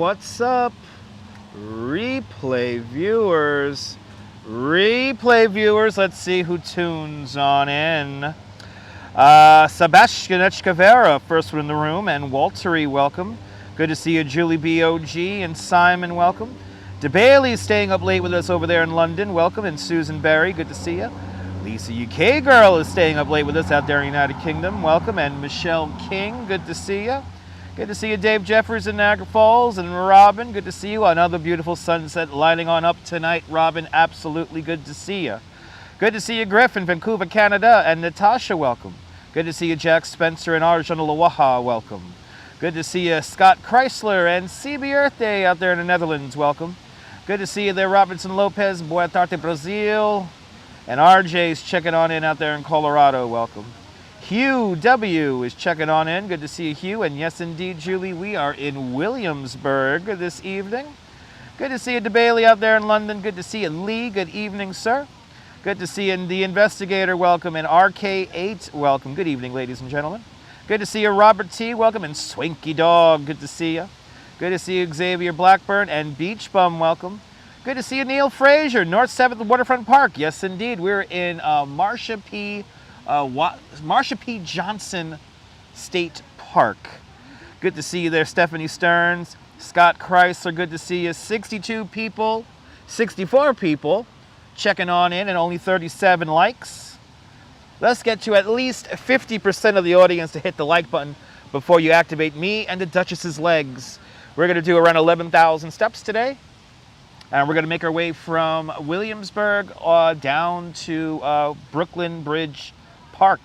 what's up? Replay viewers. Replay viewers, let's see who tunes on in. Sebastian Echkavera, first one in the room, and Waltery, welcome. Good to see you, Julie BOG, and Simon, welcome. DeBailey's staying up late with us over there in London, welcome, and Susan Berry, good to see you. Lisa UK Girl is staying up late with us out there in the United Kingdom, welcome, and Michelle King, good to see you. Good to see you, Dave Jeffers in Niagara Falls, and Robin, good to see you. Another beautiful sunset lighting on up tonight, Robin, absolutely good to see you. Good to see you, Griff in Vancouver, Canada, and Natasha, welcome. Good to see you, Jack Spencer and Arjun Lawaha, welcome. Good to see you, Scott Chrysler and CB Earth Day out there in the Netherlands, welcome. Good to see you there, Robinson Lopez, Boa Tarde, Brazil, and RJ's checking on in out there in Colorado, welcome. Hugh W is checking on in. Good to see you, Hugh. And yes, indeed, Julie, we are in Williamsburg this evening. Good to see you, DeBailey, out there in London. Good to see you, Lee. Good evening, sir. Good to see you, The Investigator. Welcome. And RK8, welcome. Good evening, ladies and gentlemen. Good to see you, Robert T. Welcome. And Swinky Dog. Good to see you. Good to see you, Xavier Blackburn. And Beach Bum, welcome. Good to see you, Neil Frazier, North 7th Waterfront Park. Yes, indeed. We're in Marsha P. Johnson State Park. Good to see you there, Stephanie Stearns. Scott Chrysler, good to see you. 62 people, 64 people checking on in and only 37 likes. Let's get to at least 50% of the audience to hit the like button before you activate me and the Duchess's legs. We're going to do around 11,000 steps today. And we're going to make our way from Williamsburg down to Brooklyn Bridge Park.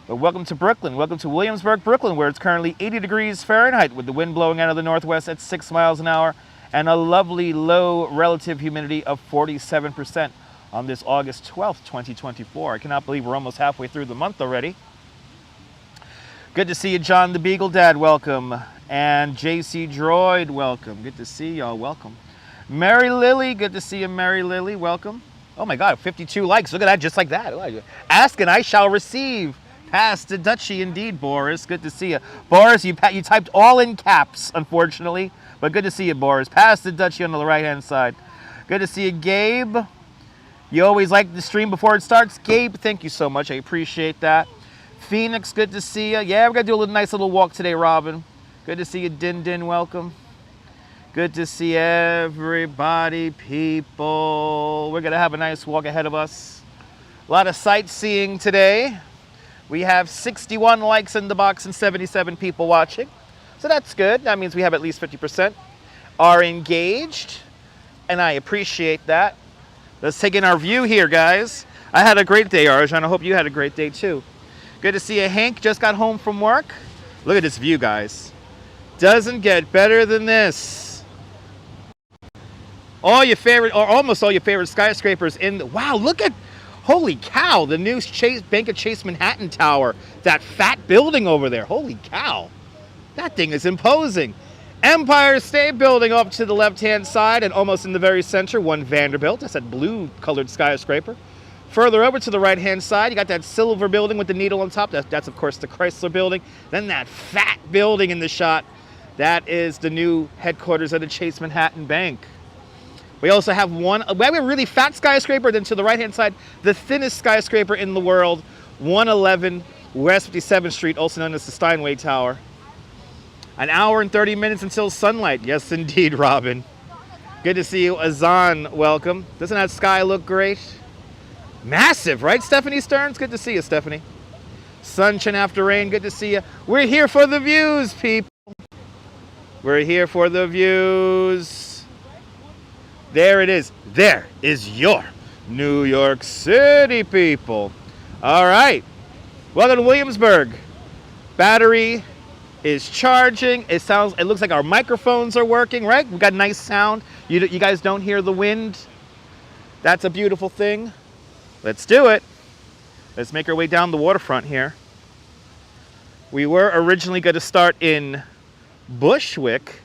But welcome to Brooklyn. Welcome to Williamsburg, Brooklyn, where it's currently 80 degrees Fahrenheit with the wind blowing out of the northwest at 6 miles an hour and a lovely low relative humidity of 47% on this August 12th, 2024. I cannot believe we're almost halfway through the month already. Good to see you, John the Beagle Dad, welcome. And JC Droid, welcome. Good to see y'all, welcome. Mary Lily, good to see you, Mary Lily, welcome. Oh my God, 52 likes, look at that, just like that. Ask and I shall receive. Pass the Dutchie indeed, Boris, good to see you. Boris, you typed all in caps, unfortunately, but good to see you, Boris. Pass the Dutchie on the right-hand side. Good to see you, Gabe. You always like the stream before it starts. Gabe, thank you so much, I appreciate that. Phoenix, good to see you. Yeah, we're gonna do a nice little walk today, Robin. Good to see you, Din Din, welcome. Good to see everybody, people. We're going to have a nice walk ahead of us. A lot of sightseeing today. We have 61 likes in the box and 77 people watching. So that's good. That means we have at least 50% are engaged. And I appreciate that. Let's take in our view here, guys. I had a great day, Arjan. I hope you had a great day, too. Good to see you. Hank just got home from work. Look at this view, guys. Doesn't get better than this. All your favorite, or almost all your favorite skyscrapers in the, wow, look at, holy cow, the new Bank of Chase Manhattan Tower. That fat building over there, holy cow. That thing is imposing. Empire State Building up to the left-hand side and almost in the very center, one Vanderbilt. That's that blue-colored skyscraper. Further over to the right-hand side, you got that silver building with the needle on top. That's of course, the Chrysler Building. Then that fat building in the shot. That is the new headquarters of the Chase Manhattan Bank. We also have we have a really fat skyscraper, then to the right-hand side, the thinnest skyscraper in the world, 111 West 57th Street, also known as the Steinway Tower. An hour and 30 minutes until sunlight. Yes, indeed, Robin. Good to see you, Azan, welcome. Doesn't that sky look great? Massive, right, Stephanie Stearns? Good to see you, Stephanie. Sunshine after rain, good to see you. We're here for the views, people. We're here for the views. There it is. There is your New York City, people. All right. Welcome to Williamsburg. Battery is charging. It looks like our microphones are working, right? We got nice sound. You guys don't hear the wind. That's a beautiful thing. Let's do it. Let's make our way down the waterfront here. We were originally going to start in Bushwick,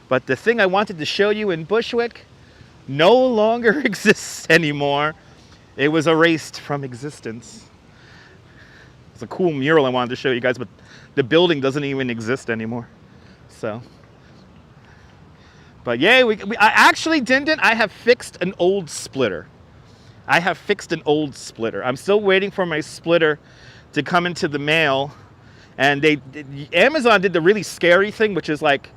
but the thing I wanted to show you in Bushwick no longer exists anymore. It was erased from existence. It's a cool mural I wanted to show you guys, but the building doesn't even exist anymore. So But yeah, I actually didn't. I have fixed an old splitter. I'm still waiting for my splitter to come into the mail. And Amazon did the really scary thing, which is like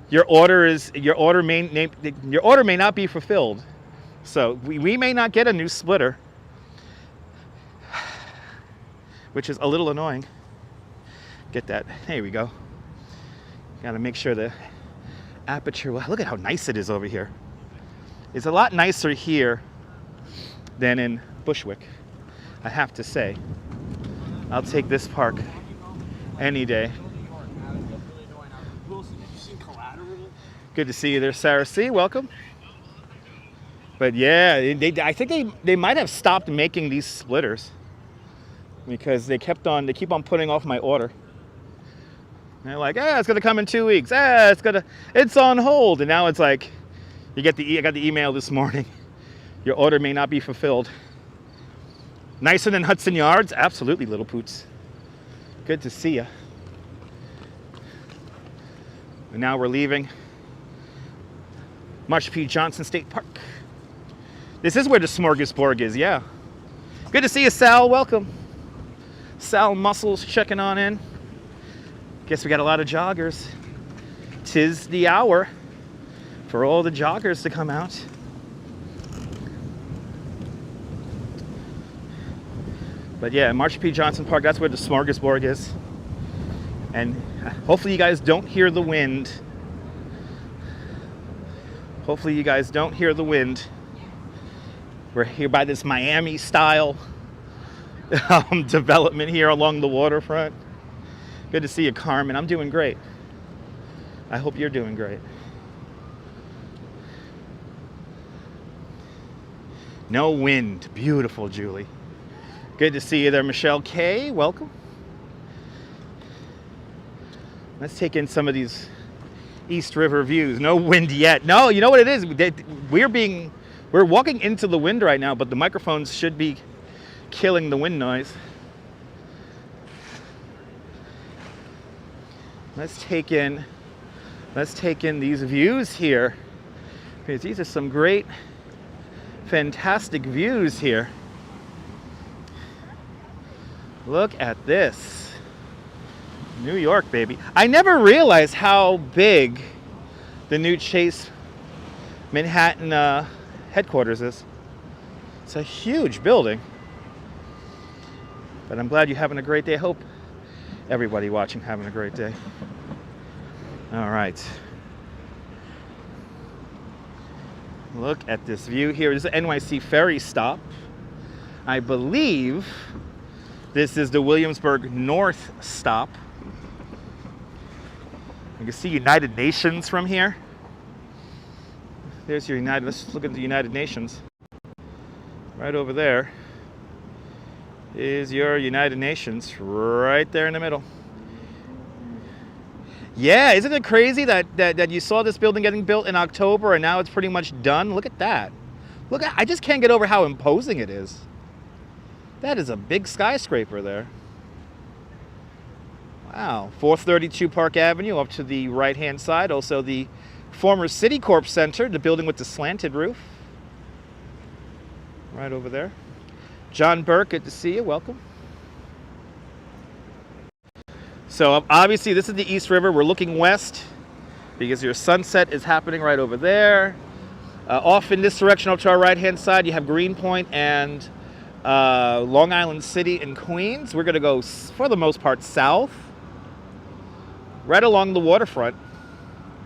your order may not be fulfilled. So we may not get a new splitter, which is a little annoying. Get that. There we go. Got to make sure the aperture. Look at how nice it is over here. It's a lot nicer here than in Bushwick, I have to say. I'll take this park any day. Good to see you there, Sarah C. Welcome. But yeah, I think they might have stopped making these splitters because they keep on putting off my order. And they're like, it's gonna come in 2 weeks. It's on hold. And now it's like, I got the email this morning. Your order may not be fulfilled. Nicer than Hudson Yards? Absolutely, little poots. Good to see you. And now we're leaving Marsha P. Johnson State Park. This is where the smorgasbord is, yeah. Good to see you, Sal. Welcome. Sal Muscles checking on in. Guess we got a lot of joggers. 'Tis the hour for all the joggers to come out. But yeah, Marsha P. Johnson Park, that's where the smorgasbord is. And hopefully you guys don't hear the wind. Hopefully you guys don't hear the wind. We're here by this Miami style development here along the waterfront. Good to see you, Carmen. I'm doing great. I hope you're doing great. No wind. Beautiful, Julie. Good to see you there, Michelle K. Welcome. Let's take in some of these East River views. No wind yet. No, you know what it is? We're walking into the wind right now, but the microphones should be killing the wind noise. Let's take in these views here, because these are some great, fantastic views here. Look at this. New York, baby. I never realized how big the new Chase Manhattan headquarters is. It's a huge building. But I'm glad you're having a great day. I hope everybody watching having a great day. All right. Look at this view here. This is the NYC ferry stop. I believe this is the Williamsburg North stop. You can see United Nations from here. There's your United, let's look at the United Nations. Right over there is your United Nations, right there in the middle. Yeah, isn't it crazy that you saw this building getting built in October and now it's pretty much done? Look at that. I just can't get over how imposing it is. That is a big skyscraper there. Wow. 432 Park Avenue up to the right-hand side. Also the former Citicorp Center, the building with the slanted roof. Right over there. John Burke, good to see you. Welcome. So obviously this is the East River. We're looking west because your sunset is happening right over there. Off in this direction up to our right-hand side, you have Greenpoint and Long Island City and Queens. We're going to go, for the most part, south. Right along the waterfront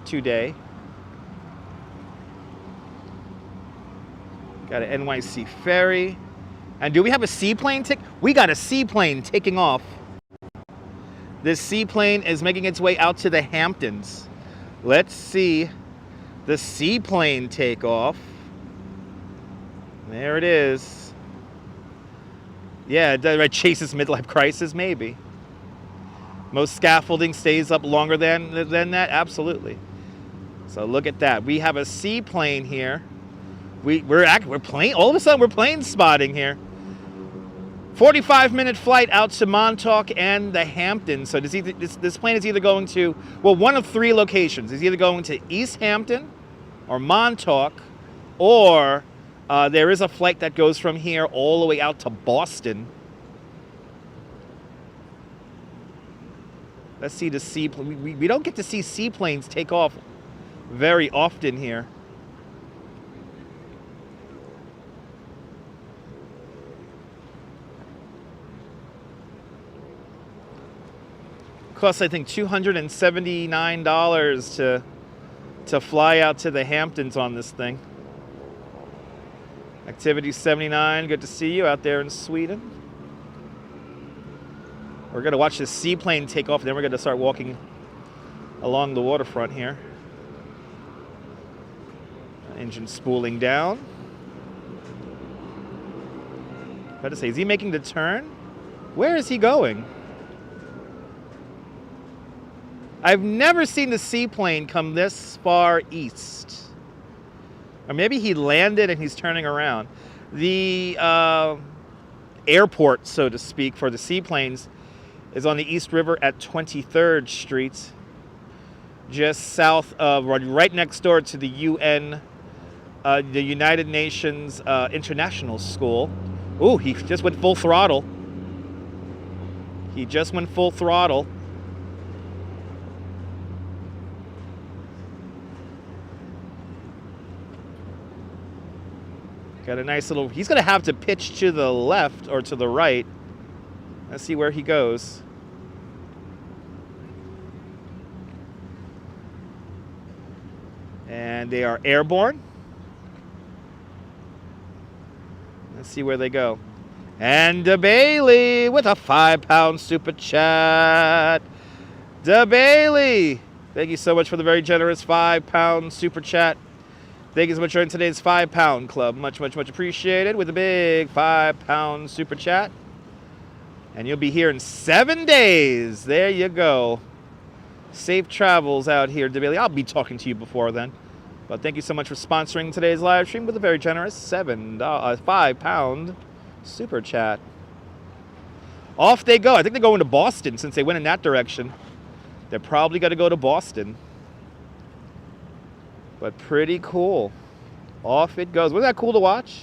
today. Got an NYC ferry. And do we have a seaplane We got a seaplane taking off. This seaplane is making its way out to the Hamptons. Let's see the seaplane take off. There it is. Yeah, it chases midlife crisis, maybe. Most scaffolding stays up longer than that, absolutely. So look at that. We have a seaplane here. We're plane. All of a sudden, we're plane spotting here. 45-minute flight out to Montauk and the Hamptons. So this plane is either going to, well, one of three locations. It's either going to East Hampton, or Montauk, or there is a flight that goes from here all the way out to Boston. Let's see the seaplane. We don't get to see seaplanes take off very often here. Costs, I think, $279 to fly out to the Hamptons on this thing. Activity 79, good to see you out there in Sweden. We're going to watch this seaplane take off, and then we're going to start walking along the waterfront here. Engine spooling down. Got to say, is he making the turn? Where is he going? I've never seen the seaplane come this far east. Or maybe he landed and he's turning around. The airport, so to speak, for the seaplanes is on the East River at 23rd Street, just south of, right next door to the UN, the United Nations International School. Ooh, he just went full throttle. He just went full throttle. Got a nice little, he's going to have to pitch to the left or to the right. Let's see where he goes. And they are airborne. Let's see where they go. And Bailey with a £5 super chat. Bailey, thank you so much for the very generous £5 super chat. Thank you so much for joining today's £5 club. Much, much, much appreciated with a big £5 super chat. And you'll be here in 7 days. There you go. Safe travels out here, DeBailey. I'll be talking to you before then. But thank you so much for sponsoring today's live stream with a very generous £5 super chat. Off they go. I think they're going to Boston since they went in that direction. They're probably going to go to Boston. But pretty cool. Off it goes. Wasn't that cool to watch?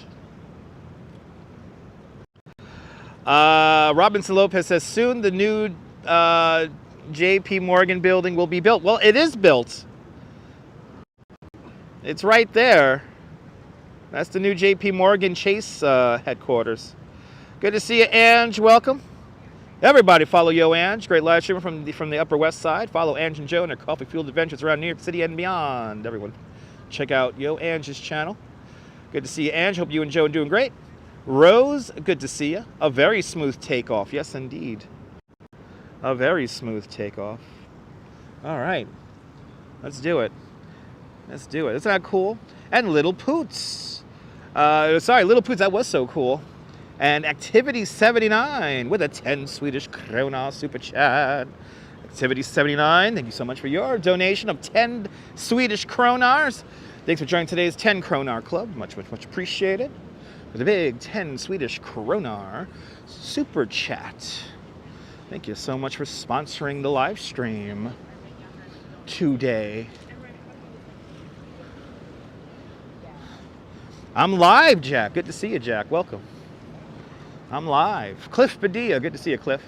Robinson Lopez says, soon the new JP Morgan building will be built. Well, it is built. It's right there. That's the new JP Morgan Chase headquarters. Good to see you, Ange. Welcome. Everybody follow Yo Ange. Great live streamer from the Upper West Side. Follow Ange and Joe and their coffee-fueled adventures around New York City and beyond. Everyone, check out Yo Ange's channel. Good to see you, Ange. Hope you and Joe are doing great. Rose, good to see you. A very smooth takeoff. Yes, indeed. A very smooth takeoff. All right. Let's do it. Let's do it. Isn't that cool? And Little Poots. Sorry, Little Poots, that was so cool. And Activity 79 with a 10 Swedish krona super chat. Activity 79, thank you so much for your donation of 10 Swedish kronars. Thanks for joining today's 10 kronar club. Much, much, much appreciated. With a big 10 Swedish kronar super chat. Thank you so much for sponsoring the live stream today. I'm live, Jack. Good to see you, Jack. Welcome. I'm live. Cliff Padilla. Good to see you, Cliff.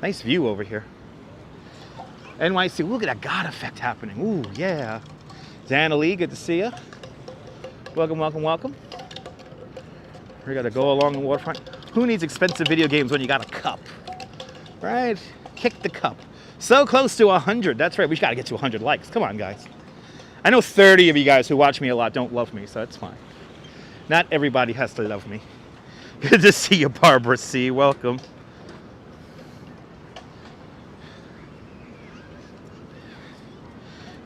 Nice view over here. NYC. Look at that God effect happening. Ooh, yeah. Dana Lee, good to see you. Welcome, welcome, welcome. We got to go along the waterfront. Who needs expensive video games when you got a cup? Right? Kick the cup. So close to 100. That's right. We got to get to 100 likes. Come on, guys. I know 30 of you guys who watch me a lot don't love me, so that's fine. Not everybody has to love me. Good to see you, Barbara C. Welcome.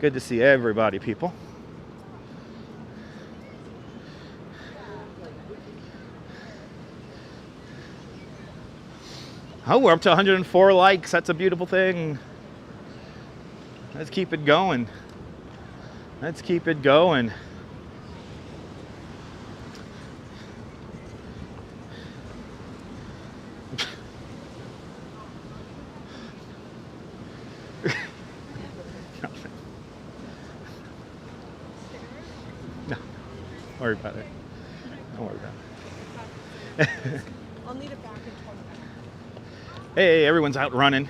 Good to see everybody, people. Oh, we're up to 104 likes. That's a beautiful thing. Let's keep it going. Let's keep it going. worry about it. Don't worry about it. I'll need it back in 20 minutes. Hey, everyone's out running.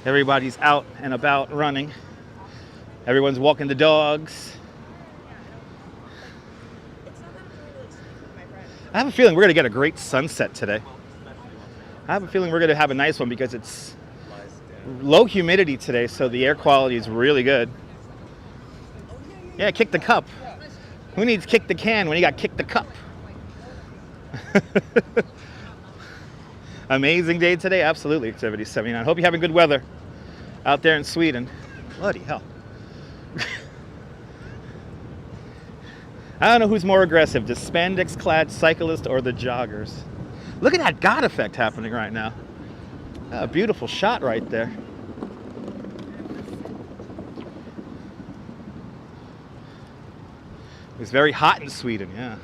Everybody's out and about running. Everyone's walking the dogs. It's not that I'm really sleeping, my friend. I have a feeling we're going to get a great sunset today. I have a feeling we're going to have a nice one because it's low humidity today, so the air quality is really good. Yeah, kick the cup. Who needs kick the can when you got kick the cup? Amazing day today. Absolutely. Activity 79. Hope you're having good weather out there in Sweden. Bloody hell. I don't know who's more aggressive, the spandex-clad cyclist or the joggers. Look at that God effect happening right now. A beautiful shot right there. It's very hot in Sweden, yeah.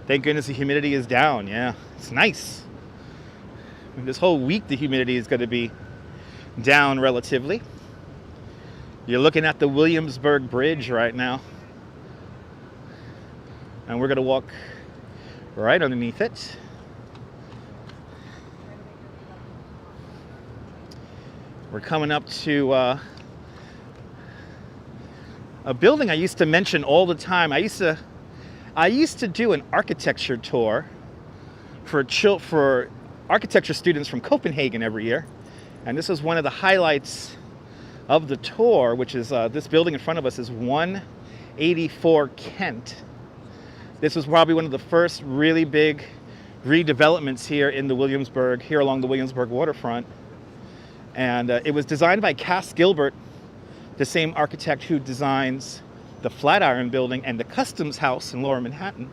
Thank goodness the humidity is down, yeah. It's nice. I mean, this whole week the humidity is going to be down relatively. You're looking at the Williamsburg Bridge right now. And we're going to walk right underneath it. We're coming up to a building I used to mention all the time. I used to do an architecture tour for architecture students from Copenhagen every year. And this is one of the highlights of the tour, which is this building in front of us is 184 Kent. This was probably one of the first really big redevelopments here in the Williamsburg, here along the Williamsburg waterfront. And it was designed by Cass Gilbert, the same architect who designs the Flatiron Building and the Customs House in Lower Manhattan.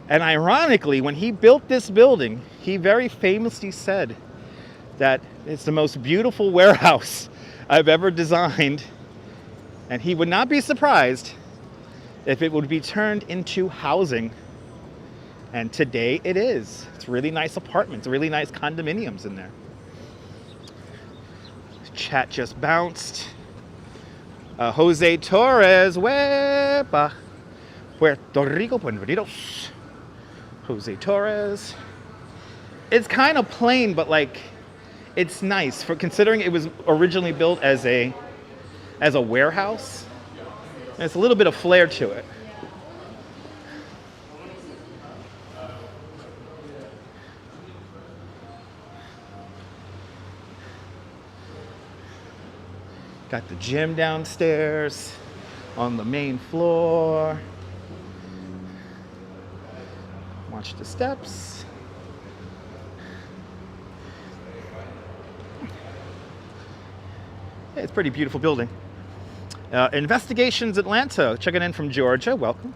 And ironically, when he built this building, he very famously said that it's the most beautiful warehouse I've ever designed. And he would not be surprised if it would be turned into housing. And today it is. It's really nice apartments, really nice condominiums in there. Chat just bounced. Jose Torres, Puerto Rico, Buenos. Jose Torres. It's kind of plain, but like, it's nice for considering it was originally built as a warehouse. There's a little bit of flair to it. Got the gym downstairs on the main floor. Watch the steps. Yeah, it's a pretty beautiful building. Investigations Atlanta, checking in from Georgia. Welcome.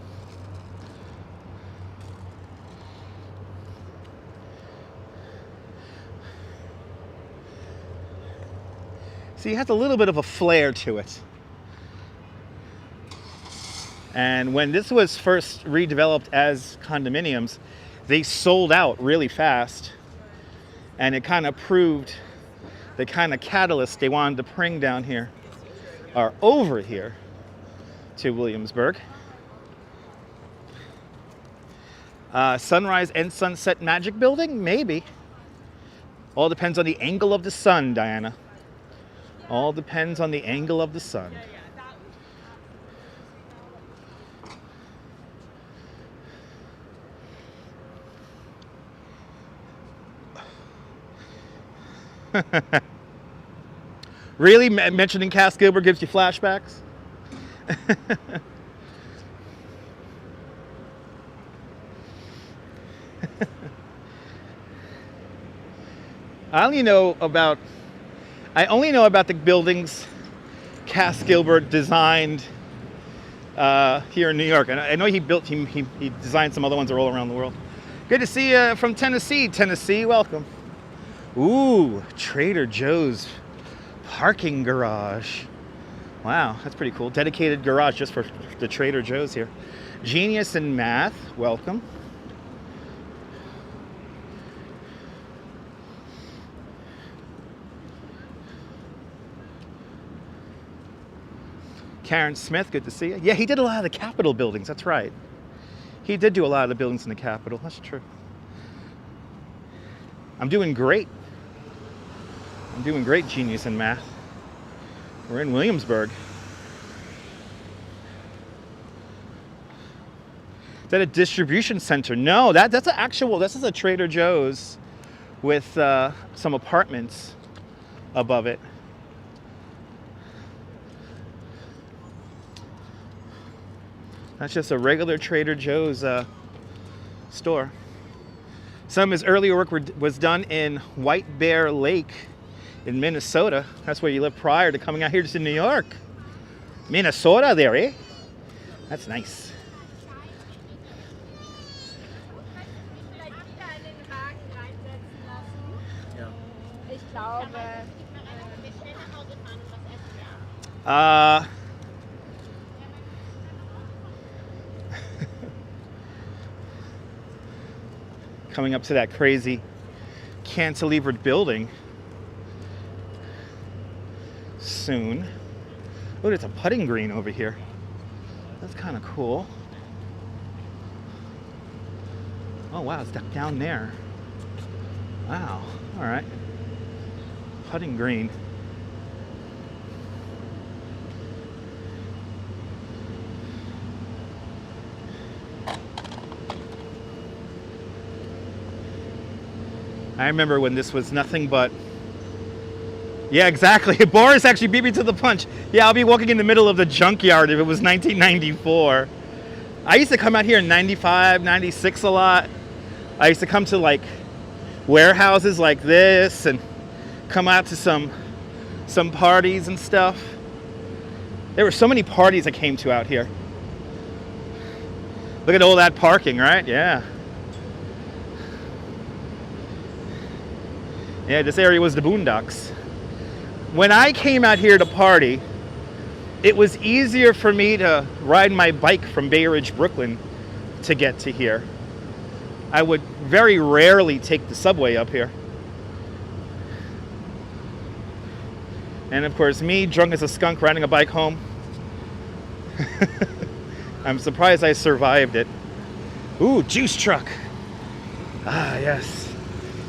See, it has a little bit of a flair to it. And when this was first redeveloped as condominiums, they sold out really fast. And it kind of proved the kind of catalyst they wanted to bring down here are over here to Williamsburg. Sunrise and sunset magic building? Maybe. All depends on the angle of the sun, Diana. All depends on the angle of the sun. Really? Mentioning Cass Gilbert gives you flashbacks? I only know about the buildings Cass Gilbert designed here in New York. And I know he designed some other ones that are all around the world. Good to see you from Tennessee. Tennessee, welcome. Ooh, Trader Joe's parking garage. Wow, that's pretty cool. Dedicated garage just for the Trader Joe's here. Genius in Math, welcome. Karen Smith, good to see you. Yeah, he did a lot of the Capitol buildings, that's right. He did do a lot of the buildings in the Capitol, that's true. I'm doing great. I'm doing great, genius in math. We're in Williamsburg. Is that a distribution center? No, that's an actual, this is a Trader Joe's with some apartments above it. That's just a regular Trader Joe's store. Some of his earlier work was done in White Bear Lake in Minnesota. That's where you lived prior to coming out here to New York. Minnesota there, eh? That's nice. Coming up to that crazy cantilevered building soon. Oh, there's a putting green over here. That's kind of cool. Oh wow, it's down there. Wow, all right. Putting green. I remember when this was nothing but, yeah, exactly. Boris actually beat me to the punch. Yeah, I'll be walking in the middle of the junkyard if it was 1994. I used to come out here in 95, 96 a lot. I used to come to like warehouses like this and come out to some parties and stuff. There were so many parties I came to out here. Look at all that parking, right? Yeah. Yeah, this area was the boondocks. When I came out here to party, it was easier for me to ride my bike from Bay Ridge, Brooklyn to get to here. I would very rarely take the subway up here. And of course, me, drunk as a skunk, riding a bike home. I'm surprised I survived it. Ooh, juice truck. Ah, yes.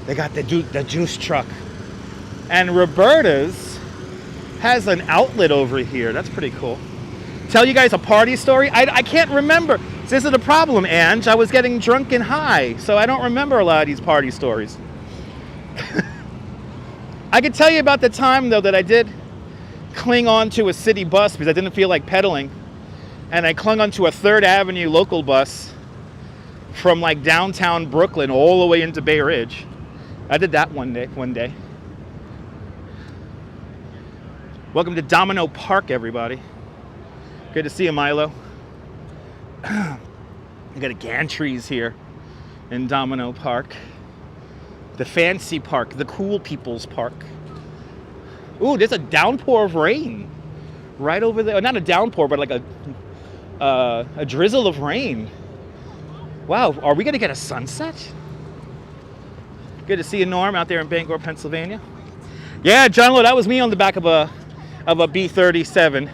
They got the juice truck. And Roberta's has an outlet over here. That's pretty cool. Tell you guys a party story? I can't remember. This is the problem, Ange. I was getting drunk and high, so I don't remember a lot of these party stories. I could tell you about the time, though, that I did cling on to a city bus because I didn't feel like pedaling. And I clung onto a 3rd Avenue local bus from like downtown Brooklyn all the way into Bay Ridge. I did that one day. Welcome to Domino Park, everybody. Good to see you, Milo. I got a gantries here in Domino Park. The fancy park, the cool people's park. Ooh, there's a downpour of rain right over there. Not a downpour, but like a drizzle of rain. Wow, are we gonna get a sunset? Good to see you, Norm, out there in Bangor, Pennsylvania. Yeah, John Lowe, that was me on the back of a B-37.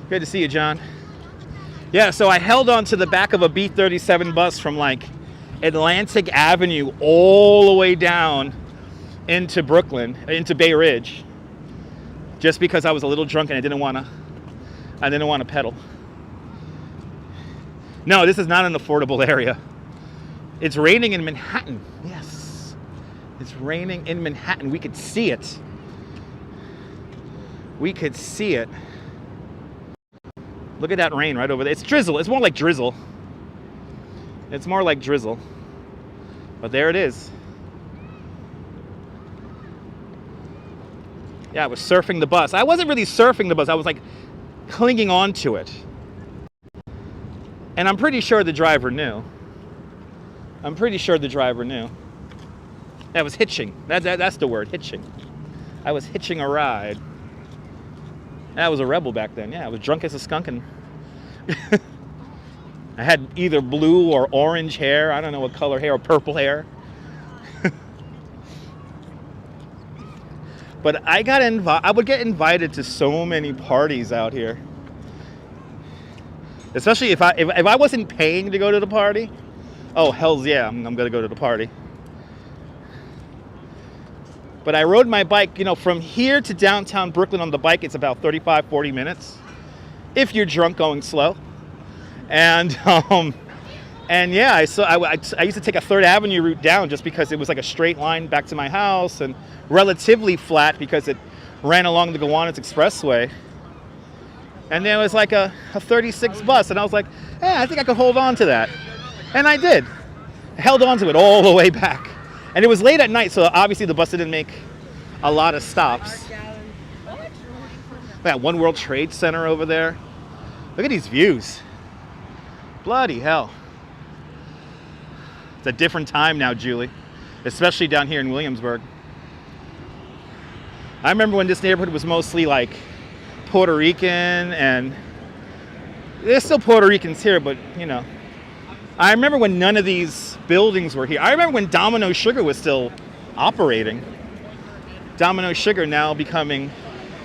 Good to see you, John. Yeah, so I held on to the back of a B-37 bus from like Atlantic Avenue all the way down into Brooklyn, into Bay Ridge, just because I was a little drunk and I didn't want to pedal. No, this is not an affordable area. It's raining in Manhattan. Yes. It's raining in Manhattan. We could see it. We could see it. Look at that rain right over there. It's drizzle. It's more like drizzle. It's more like drizzle. But there it is. Yeah, I was surfing the bus. I wasn't really surfing the bus. I was like clinging on to it. And I'm pretty sure the driver knew. I'm pretty sure the driver knew. That was hitching. That's the word, hitching. I was hitching a ride. I was a rebel back then. Yeah, I was drunk as a skunk and I had either blue or orange hair. I don't know what color hair, or purple hair. But I would get invited to so many parties out here. Especially if I wasn't paying to go to the party. Oh, hells yeah, I'm going to go to the party. But I rode my bike, you know, from here to downtown Brooklyn on the bike, it's about 35, 40 minutes. If you're drunk going slow. And yeah, I used to take a 3rd Avenue route down just because it was like a straight line back to my house and relatively flat because it ran along the Gowanus Expressway. And there was like a 36 bus, and I was like, I think I could hold on to that. And I did. I held on to it all the way back. And it was late at night, so obviously the bus didn't make a lot of stops. That One World Trade Center over there. Look at these views. Bloody hell. It's a different time now, Julie. Especially down here in Williamsburg. I remember when this neighborhood was mostly like Puerto Rican, and there's still Puerto Ricans here, but you know. I remember when none of these buildings were here. I remember when Domino Sugar was still operating. Domino Sugar now becoming,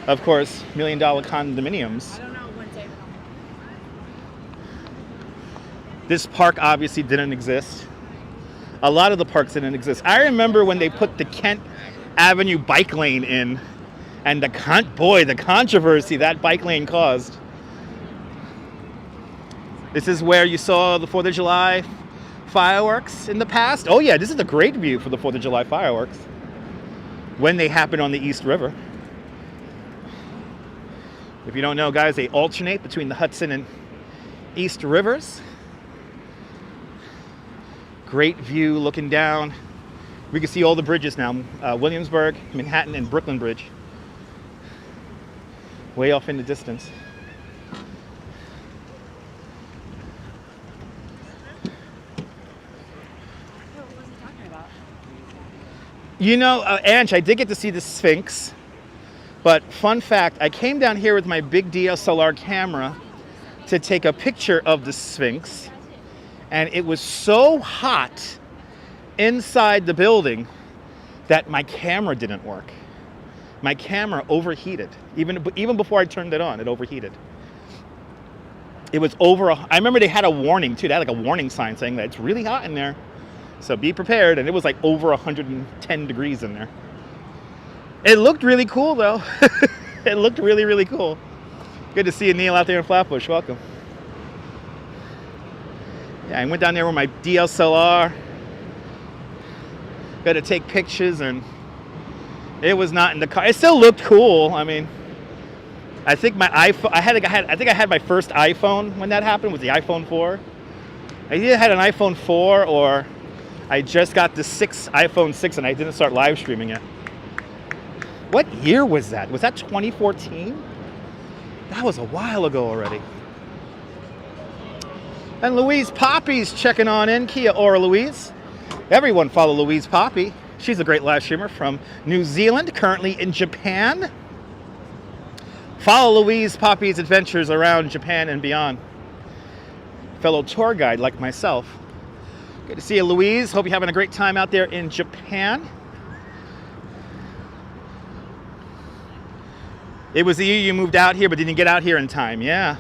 of course, $1 million condominiums. This park obviously didn't exist. A lot of the parks didn't exist. I remember when they put the Kent Avenue bike lane in, and the controversy that bike lane caused. This is where you saw the 4th of July fireworks in the past. Oh yeah, this is a great view for the 4th of July fireworks when they happen on the East River. If you don't know, guys, they alternate between the Hudson and East Rivers. Great view looking down. We can see all the bridges now. Williamsburg, Manhattan, and Brooklyn Bridge. Way off in the distance. You know, Ange, I did get to see the Sphinx, but fun fact, I came down here with my big DSLR camera to take a picture of the Sphinx, and it was so hot inside the building that my camera didn't work. My camera overheated. Even before I turned it on, it overheated. It was I remember they had a warning too. They had like a warning sign saying that it's really hot in there. So be prepared, and it was like over 110 degrees in there. It looked really cool though. It looked really, really cool. Good to see you, Neil, out there in Flatbush. Welcome. Yeah, I went down there with my DSLR. Got to take pictures, and it was not in the car. It still looked cool. I mean, I think my iPhone, I think I had my first iPhone when that happened, was the iPhone 4. I either had an iPhone 4 or I just got the iPhone 6 and I didn't start live streaming it. What year was that? Was that 2014? That was a while ago already. And Louise Poppy's checking on in. Kia ora, Louise. Everyone follow Louise Poppy. She's a great live streamer from New Zealand, currently in Japan. Follow Louise Poppy's adventures around Japan and beyond. Fellow tour guide like myself. Good to see you, Louise. Hope you're having a great time out there in Japan. It was the year you moved out here, but didn't get out here in time. Yeah.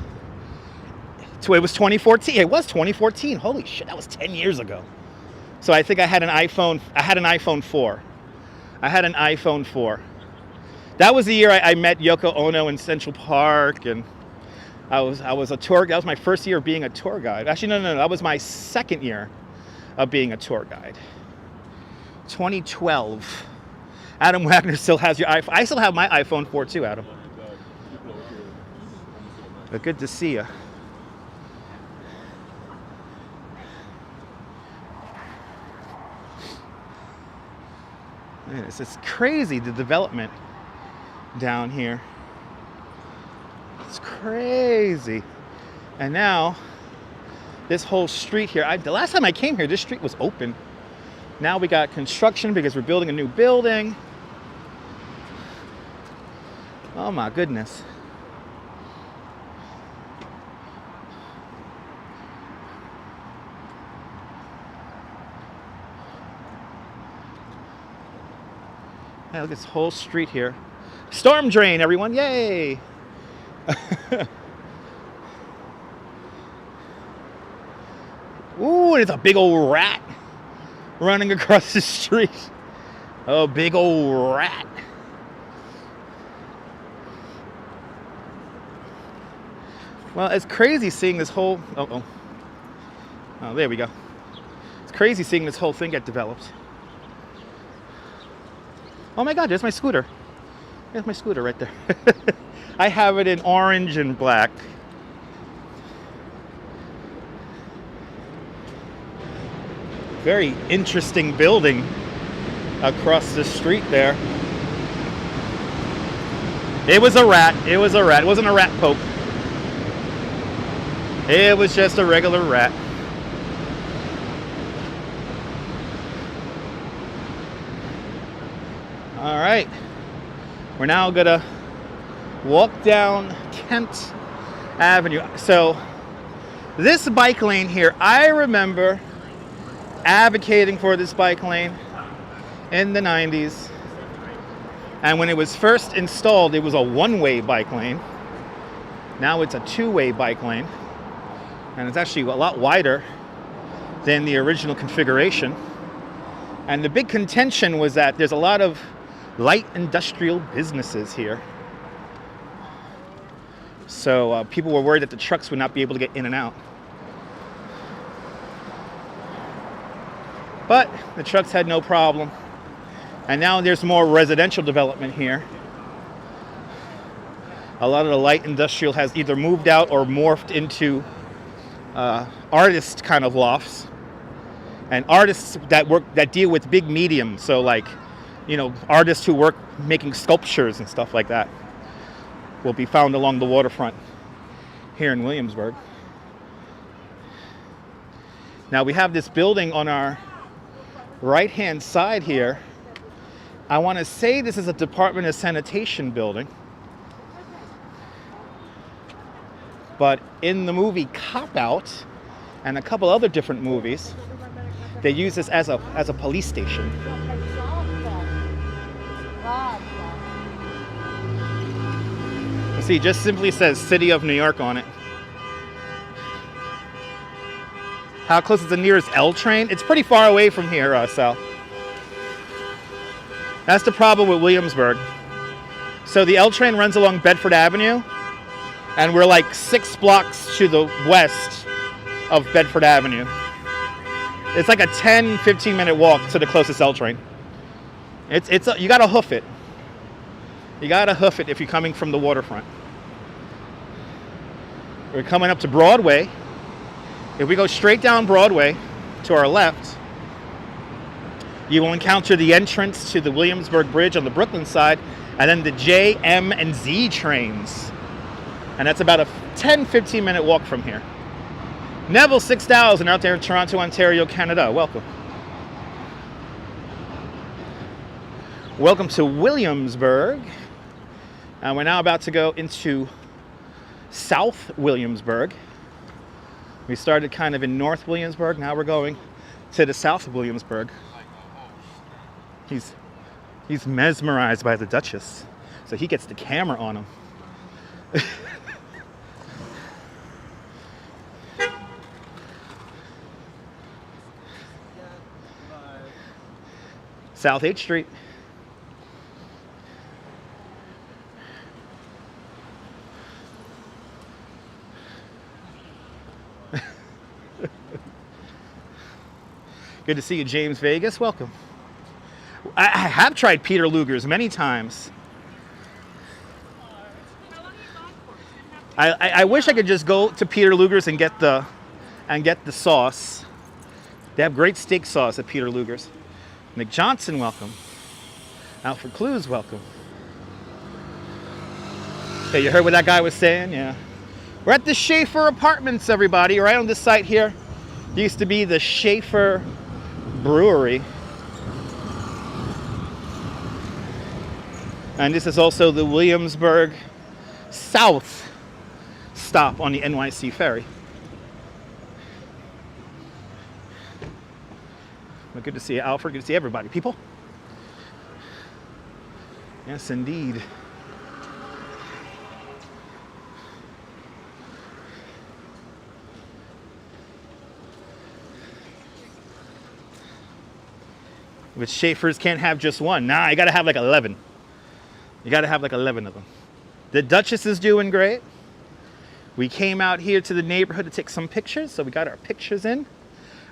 So it was 2014. It was 2014. Holy shit, that was 10 years ago. So I think I had an iPhone 4. I had an iPhone 4. That was the year I met Yoko Ono in Central Park, and I was a tour. That was my first year of being a tour guide. Actually, no. That was my second year of being a tour guide. 2012. Adam Wagner still has your iPhone. I still have my iPhone 4 too, Adam. But good to see you. It's crazy, the development down here. It's crazy. And now, this whole street here, the last time I came here, this street was open. Now we got construction because we're building a new building. Oh my goodness. Hey, look at this whole street here. Storm drain, everyone, yay! and it's a big old rat running across the street. Oh, big old rat. Well, it's crazy seeing this whole... Oh, there we go. It's crazy seeing this whole thing get developed. Oh my God, there's my scooter. There's my scooter right there. I have it in orange and black. Very interesting building across the street there. It was a rat. It was a rat. It wasn't a rat poke. It was just a regular rat. All right. We're now gonna walk down Kent Avenue. So this bike lane here, I remember advocating for this bike lane in the 90s. And when it was first installed, it was a one-way bike lane. Now it's a two-way bike lane. And it's actually a lot wider than the original configuration. And the big contention was that there's a lot of light industrial businesses here. So people were worried that the trucks would not be able to get in and out. But the trucks had no problem. And now there's more residential development here. A lot of the light industrial has either moved out or morphed into artist kind of lofts. And artists that deal with big medium. So like, you know, artists who work making sculptures and stuff like that will be found along the waterfront here in Williamsburg. Now we have this building on our right-hand side here. I want to say this is a Department of Sanitation building. But in the movie Cop Out and a couple other different movies, they use this as a police station. You see, it just simply says City of New York on it. How close is the nearest L train? It's pretty far away from here, Sal. That's the problem with Williamsburg. So the L train runs along Bedford Avenue, and we're like 6 blocks to the west of Bedford Avenue. It's like a 10-15 minute walk to the closest L train. You gotta hoof it. You gotta hoof it if you're coming from the waterfront. We're coming up to Broadway. If we go straight down Broadway to our left, you will encounter the entrance to the Williamsburg Bridge on the Brooklyn side, and then the J, M, and Z trains. And that's about a 10-15 minute walk from here. Neville 6000 out there in Toronto, Ontario, Canada. Welcome. Welcome to Williamsburg. And we're now about to go into South Williamsburg. We started kind of in North Williamsburg. Now we're going to the South of Williamsburg. He's mesmerized by the Duchess, so he gets the camera on him. South 8th Street. Good to see you, James Vegas. Welcome. I have tried Peter Luger's many times. I wish I could just go to Peter Luger's and get the sauce. They have great steak sauce at Peter Luger's. Nick Johnson, welcome. Alfred Clues, welcome. Okay, you heard what that guy was saying? Yeah. We're at the Schaefer Apartments, everybody. Right on this site here. It used to be the Schaefer Brewery. And this is also the Williamsburg South stop on the NYC ferry. Well, good to see you, Alfred. Good to see everybody. People? Yes, indeed. But Schaefer's can't have just one. Nah, you gotta have like 11. You gotta have like 11 of them. The Duchess is doing great. We came out here to the neighborhood to take some pictures, so we got our pictures in.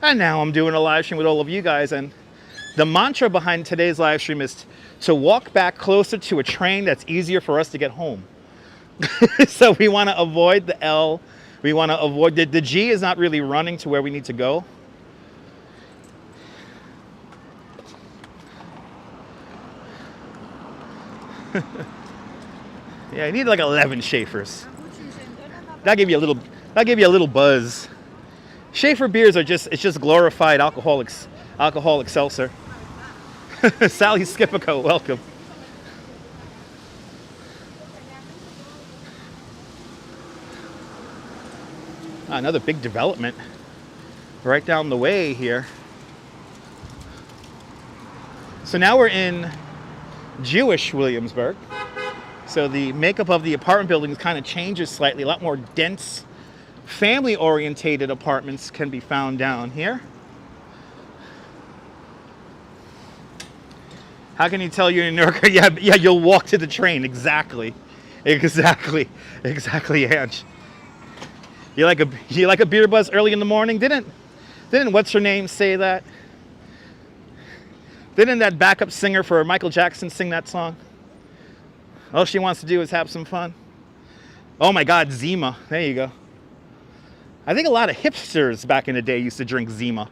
And now I'm doing a live stream with all of you guys, and the mantra behind today's live stream is to walk back closer to a train that's easier for us to get home. So we want to avoid the L. We want to avoid the G is not really running to where we need to go. Yeah, you need like 11 Schaefers. That'll give you a little buzz. Schaefer beers are just, it's just glorified alcoholic seltzer. Sally Skipico, welcome. Another big development right down the way here. So now we're in Jewish Williamsburg. So the makeup of the apartment buildings kind of changes slightly. A lot more dense, family-orientated apartments can be found down here. How can you tell you're in New York? Yeah, you'll walk to the train. Exactly, Ange. You like a beer buzz early in the morning? Didn't what's her name say that? Didn't that backup singer for Michael Jackson sing that song? All she wants to do is have some fun. Oh my God, Zima. There you go. I think a lot of hipsters back in the day used to drink Zima.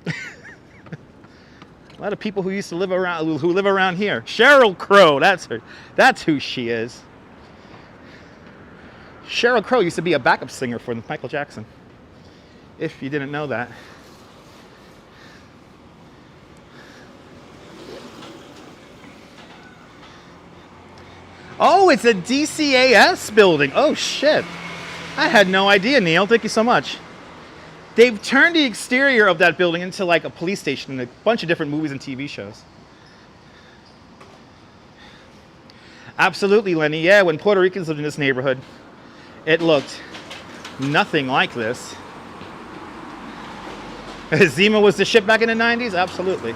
A lot of people who used to live around here. Sheryl Crow, that's her. That's who she is. Sheryl Crow used to be a backup singer for Michael Jackson. If you didn't know that. Oh, it's a DCAS building. Oh, shit. I had no idea, Neil. Thank you so much. They've turned the exterior of that building into like a police station in a bunch of different movies and TV shows. Absolutely, Lenny. Yeah, when Puerto Ricans lived in this neighborhood, it looked nothing like this. Zima was the shit back in the 90s? Absolutely.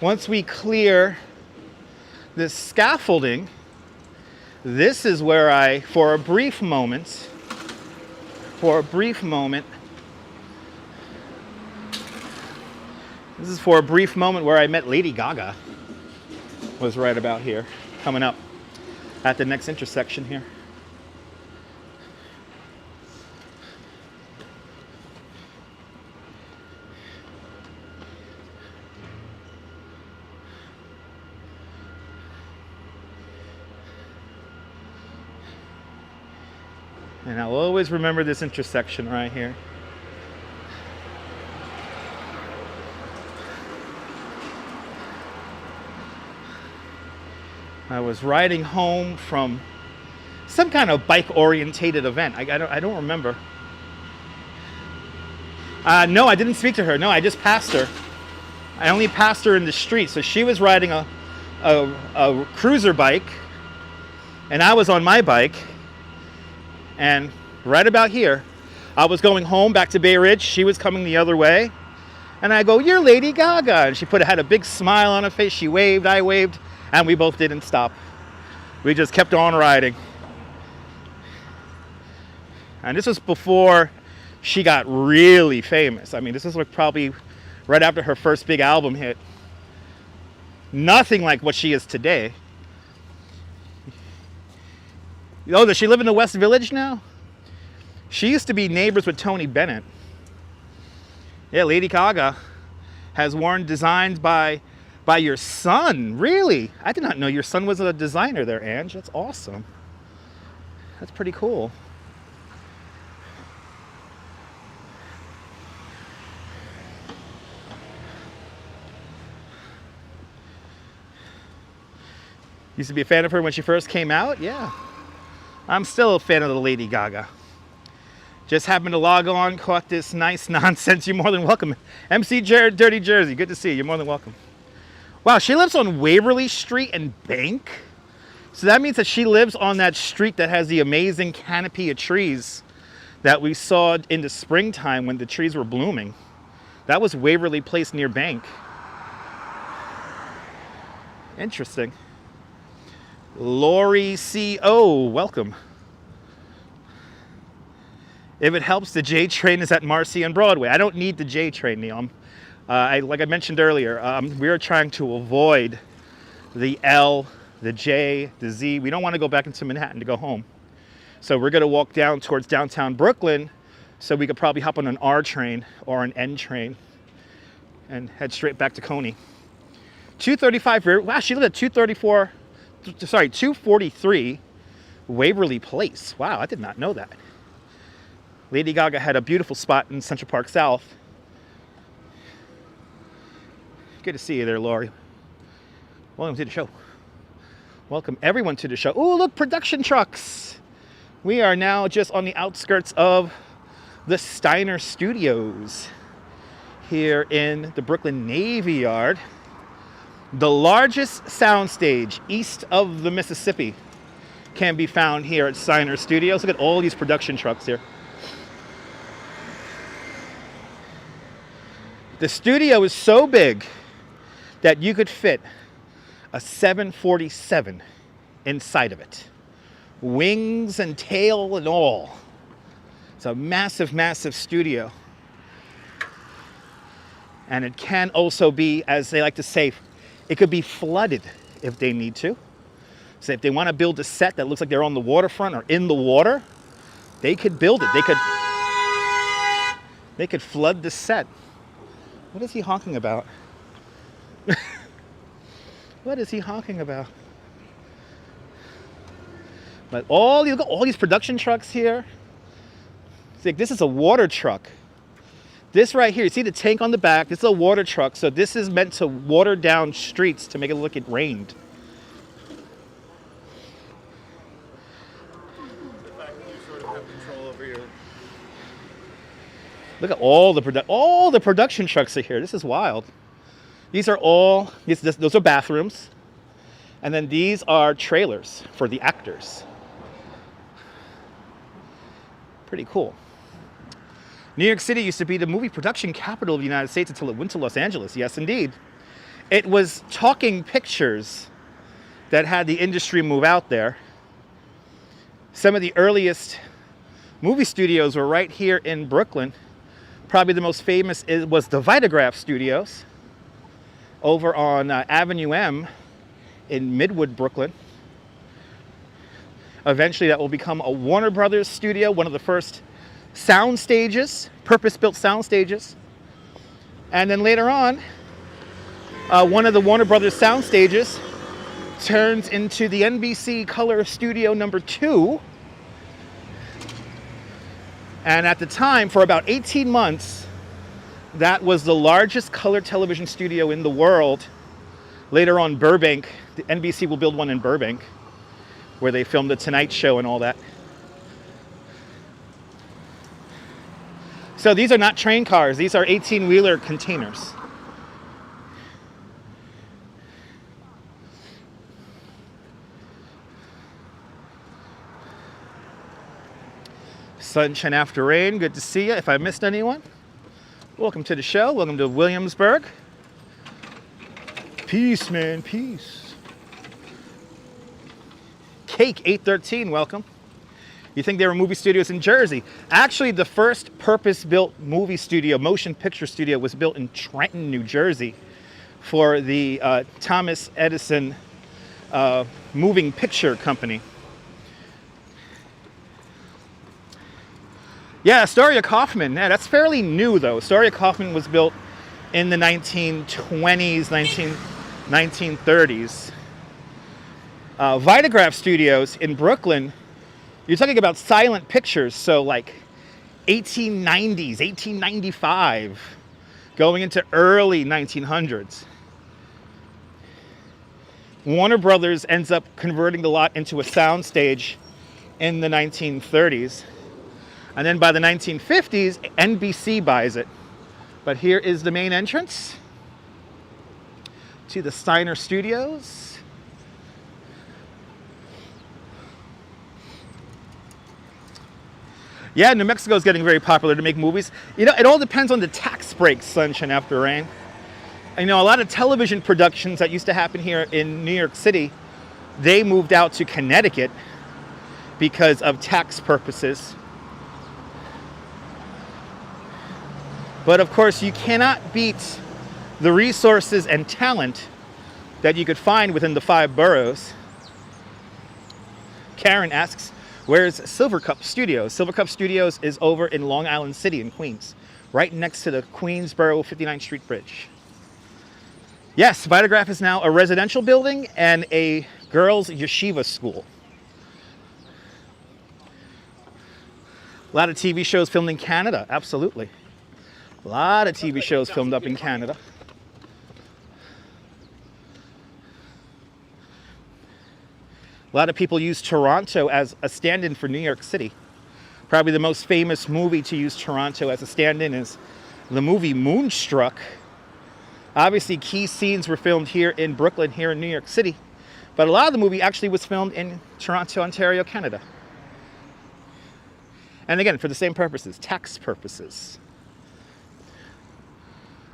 Once we clear this scaffolding, this is where for a brief moment, this is for a brief moment where I met Lady Gaga, was right about here, coming up at the next intersection here. And I'll always remember this intersection right here. I was riding home from some kind of bike-orientated event. I don't remember. No, I didn't speak to her. No, I just passed her. I only passed her in the street. So she was riding a cruiser bike, and I was on my bike. And right about here, I was going home back to Bay Ridge. She was coming the other way. And I go, "You're Lady Gaga." And she had a big smile on her face. She waved, I waved, and we both didn't stop. We just kept on riding. And this was before she got really famous. I mean, this is like probably right after her first big album hit. Nothing like what she is today. Oh, does she live in the West Village now? She used to be neighbors with Tony Bennett. Yeah, Lady Gaga has worn designs by your son. Really? I did not know your son was a designer there, Ange. That's awesome. That's pretty cool. Used to be a fan of her when she first came out? Yeah. I'm still a fan of the Lady Gaga. Just happened to log on, caught this nice nonsense. You're more than welcome. MC Jared, Dirty Jersey, good to see you. You're more than welcome. Wow, she lives on Waverly Street and Bank? So that means that she lives on that street that has the amazing canopy of trees that we saw in the springtime when the trees were blooming. That was Waverly Place near Bank. Interesting. Lori C.O., welcome. If it helps, the J train is at Marcy and Broadway. I don't need the J train, Neil. Like I mentioned earlier, we are trying to avoid the L, the J, the Z. We don't want to go back into Manhattan to go home. So we're going to walk down towards downtown Brooklyn, so we could probably hop on an R train or an N train and head straight back to Coney. 235, wow, she lived at 243 Waverly Place. Wow, I did not know that. Lady Gaga had a beautiful spot in Central Park South. Good to see you there, Lori. Welcome to the show. Welcome everyone to the show. Oh, look, production trucks. We are now just on the outskirts of the Steiner Studios here in the Brooklyn Navy Yard. The largest soundstage east of the Mississippi can be found here at Steiner Studios. Look at all these production trucks here. The studio is so big that you could fit a 747 inside of it. Wings and tail and all. It's a massive, massive studio. And it can also be, as they like to say, it could be flooded if they need to. So if they want to build a set that looks like they're on the waterfront or in the water, they could build it. They could flood the set. What is he honking about? What is he honking about? But look at all these production trucks here. It's like, this is a water truck. This right here, you see the tank on the back? This is a water truck. So this is meant to water down streets to make it look like it rained. The fact that you sort of have control over your... Look at all the production trucks are here. This is wild. These are all, those are bathrooms. And then these are trailers for the actors. Pretty cool. New York City used to be the movie production capital of the United States until it went to Los Angeles. Yes, indeed. It was talking pictures that had the industry move out there. Some of the earliest movie studios were right here in Brooklyn. Probably the most famous was the Vitagraph Studios over on Avenue M in Midwood, Brooklyn. Eventually that will become a Warner Brothers studio, one of the first sound stages, purpose-built sound stages. And then later on, one of the Warner Brothers sound stages turns into the NBC Color Studio #2. And at the time, for about 18 months, that was the largest color television studio in the world. Later on, Burbank, the NBC will build one in Burbank, where they filmed The Tonight Show and all that. So these are not train cars. These are 18-wheeler containers. Sunshine after rain. Good to see you. If I missed anyone, welcome to the show. Welcome to Williamsburg. Peace, man. Peace. Cake 813. Welcome. You think there were movie studios in Jersey? Actually, the first purpose-built movie studio, motion picture studio, was built in Trenton, New Jersey for the Thomas Edison moving picture company. Yeah, Astoria Kaufman. Yeah, that's fairly new, though. Astoria Kaufman was built in the 1920s, 1930s. Vitagraph Studios in Brooklyn, you're talking about silent pictures, so like 1890s, 1895, going into early 1900s. Warner Brothers ends up converting the lot into a soundstage in the 1930s. And then by the 1950s, NBC buys it. But here is the main entrance to the Steiner Studios. Yeah, New Mexico is getting very popular to make movies. You know, it all depends on the tax breaks, Sunshine After Rain. And, you know, a lot of television productions that used to happen here in New York City, they moved out to Connecticut because of tax purposes. But of course, you cannot beat the resources and talent that you could find within the 5 boroughs. Karen asks, where's Silvercup Studios? Silvercup Studios is over in Long Island City in Queens, right next to the Queensboro 59th Street Bridge. Yes, Vitagraph is now a residential building and a girls' yeshiva school. A lot of TV shows filmed in Canada, absolutely. A lot of TV shows filmed up in Canada. A lot of people use Toronto as a stand-in for New York City. Probably the most famous movie to use Toronto as a stand-in is the movie Moonstruck. Obviously, key scenes were filmed here in Brooklyn, here in New York City. But a lot of the movie actually was filmed in Toronto, Ontario, Canada. And again, for the same purposes, tax purposes.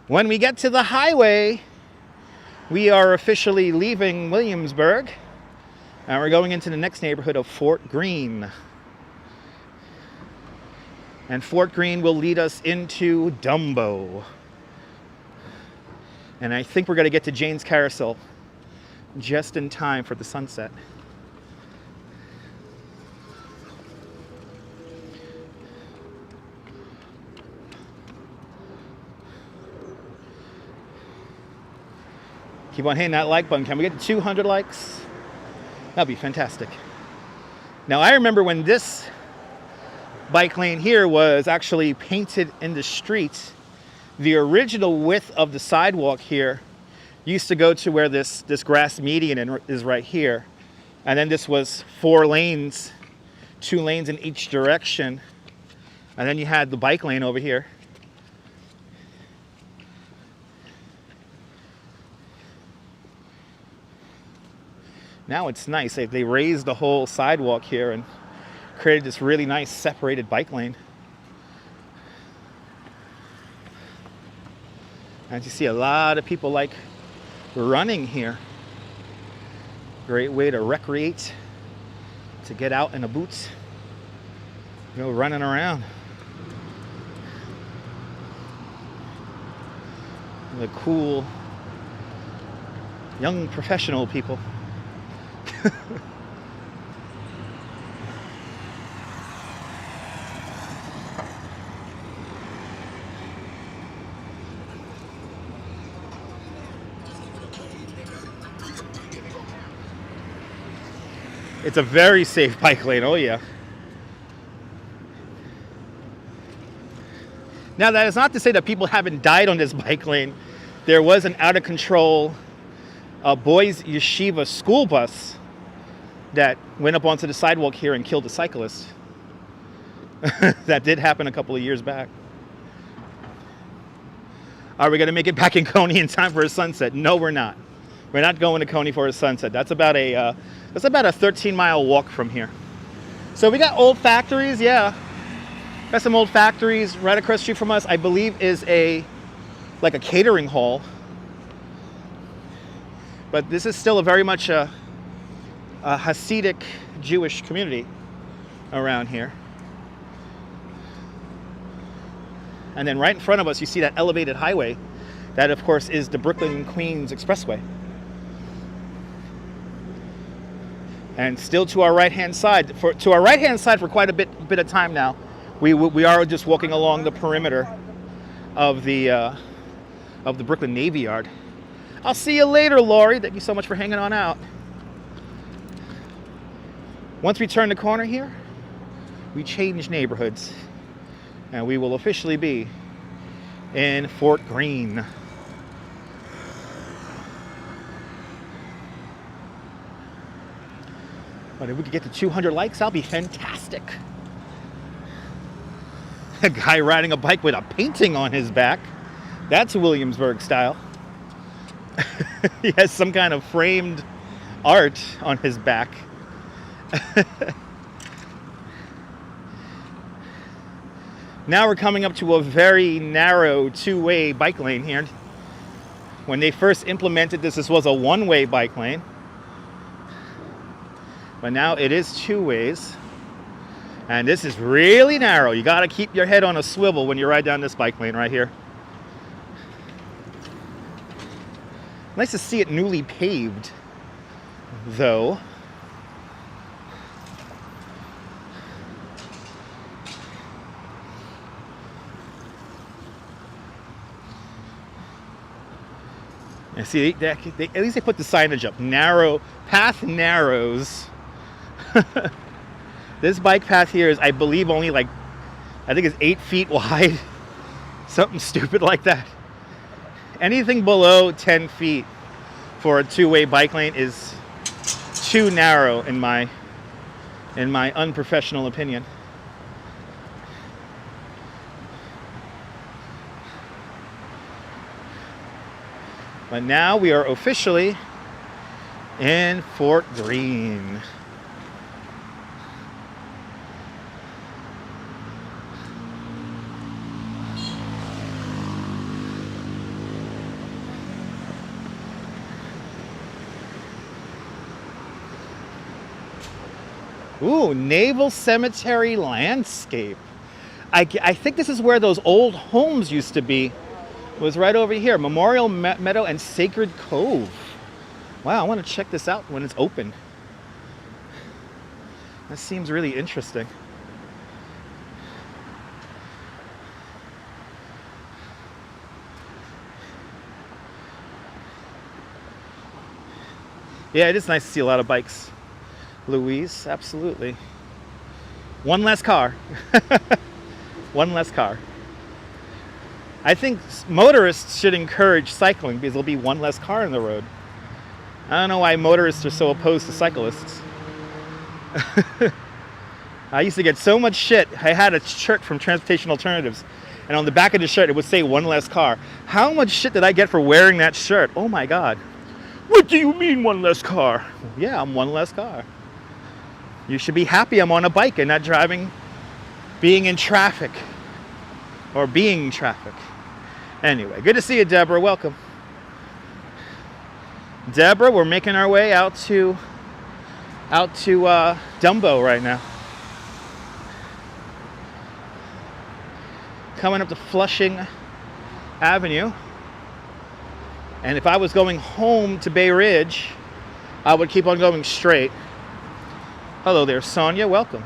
When we get to the highway, we are officially leaving Williamsburg. And we're going into the next neighborhood of Fort Greene. And Fort Greene will lead us into Dumbo. And I think we're going to get to Jane's Carousel just in time for the sunset. Keep on hitting that like button. Can we get to 200 likes? That'd be fantastic. Now, I remember when this bike lane here was actually painted in the street, the original width of the sidewalk here used to go to where this grass median is right here. And then this was 4 lanes, 2 lanes in each direction. And then you had the bike lane over here. Now it's nice. They raised the whole sidewalk here and created this really nice separated bike lane. As you see, a lot of people like running here. Great way to recreate, to get out in the boots, you know, running around. The cool young professional people. It's a very safe bike lane, oh yeah. Now, that is not to say that people haven't died on this bike lane. There was an out of control boys' yeshiva school bus that went up onto the sidewalk here and killed a cyclist. That did happen a couple of years back. Are we going to make it back in Coney in time for a sunset? No, we're not. We're not going to Coney for a sunset. That's about a 13-mile walk from here. So we got old factories, yeah. Got some old factories right across the street from us. I believe is like a catering hall. But this is still a very much a Hasidic Jewish community around here. And then right in front of us, you see that elevated highway. That, of course, is the Brooklyn-Queens Expressway. And still to our right-hand side, for quite a bit of time now, we are just walking along the perimeter of the Brooklyn Navy Yard. I'll see you later, Laurie. Thank you so much for hanging on out. Once we turn the corner here, we change neighborhoods, and we will officially be in Fort Greene. But if we could get to 200 likes, that'll be fantastic. A guy riding a bike with a painting on his back. That's Williamsburg style. He has some kind of framed art on his back. Now we're coming up to a very narrow two-way bike lane here. When they first implemented this, this was a one-way bike lane. But now it is two ways. And this is really narrow. You got to keep your head on a swivel when you ride down this bike lane right here. Nice to see it newly paved, though. And see, at least they put the signage up. Narrow, path narrows. This bike path here is, I believe, only like, I think it's 8 feet wide. Something stupid like that. Anything below 10 feet for a two-way bike lane is too narrow in my unprofessional opinion. But now we are officially in Fort Greene. Ooh, Naval Cemetery landscape. I think this is where those old homes used to be. It was right over here. Memorial Meadow and Sacred Cove. Wow, I want to check this out when it's open. That seems really interesting. Yeah, it is nice to see a lot of bikes. Louise, absolutely. One less car. One less car. I think motorists should encourage cycling because there'll be one less car on the road. I don't know why motorists are so opposed to cyclists. I used to get so much shit. I had a shirt from Transportation Alternatives, and on the back of the shirt it would say one less car. How much shit did I get for wearing that shirt? Oh my God. What do you mean one less car? Yeah, I'm one less car. You should be happy I'm on a bike and not driving, being in traffic, or being traffic. Anyway, good to see you, Deborah. Welcome. Deborah, we're making our way out to Dumbo right now. Coming up to Flushing Avenue. And if I was going home to Bay Ridge, I would keep on going straight. Hello there, Sonia. Welcome.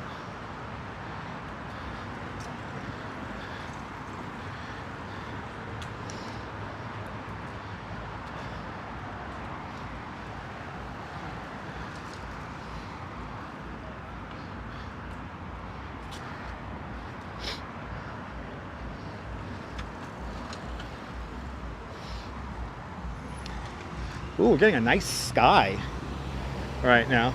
Ooh, we're getting a nice sky right now.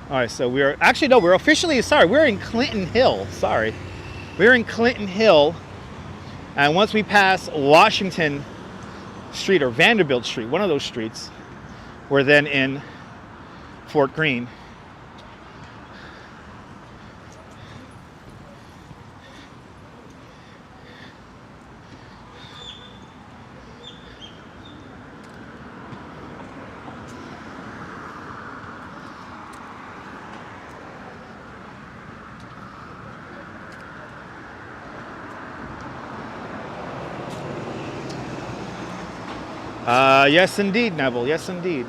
All right, so we're actually, no, we're officially, sorry, we're in Clinton Hill. Sorry. We're in Clinton Hill. And once we pass Washington Street or Vanderbilt Street, one of those streets, we're then in Fort Greene. Yes, indeed, Neville. Yes, indeed.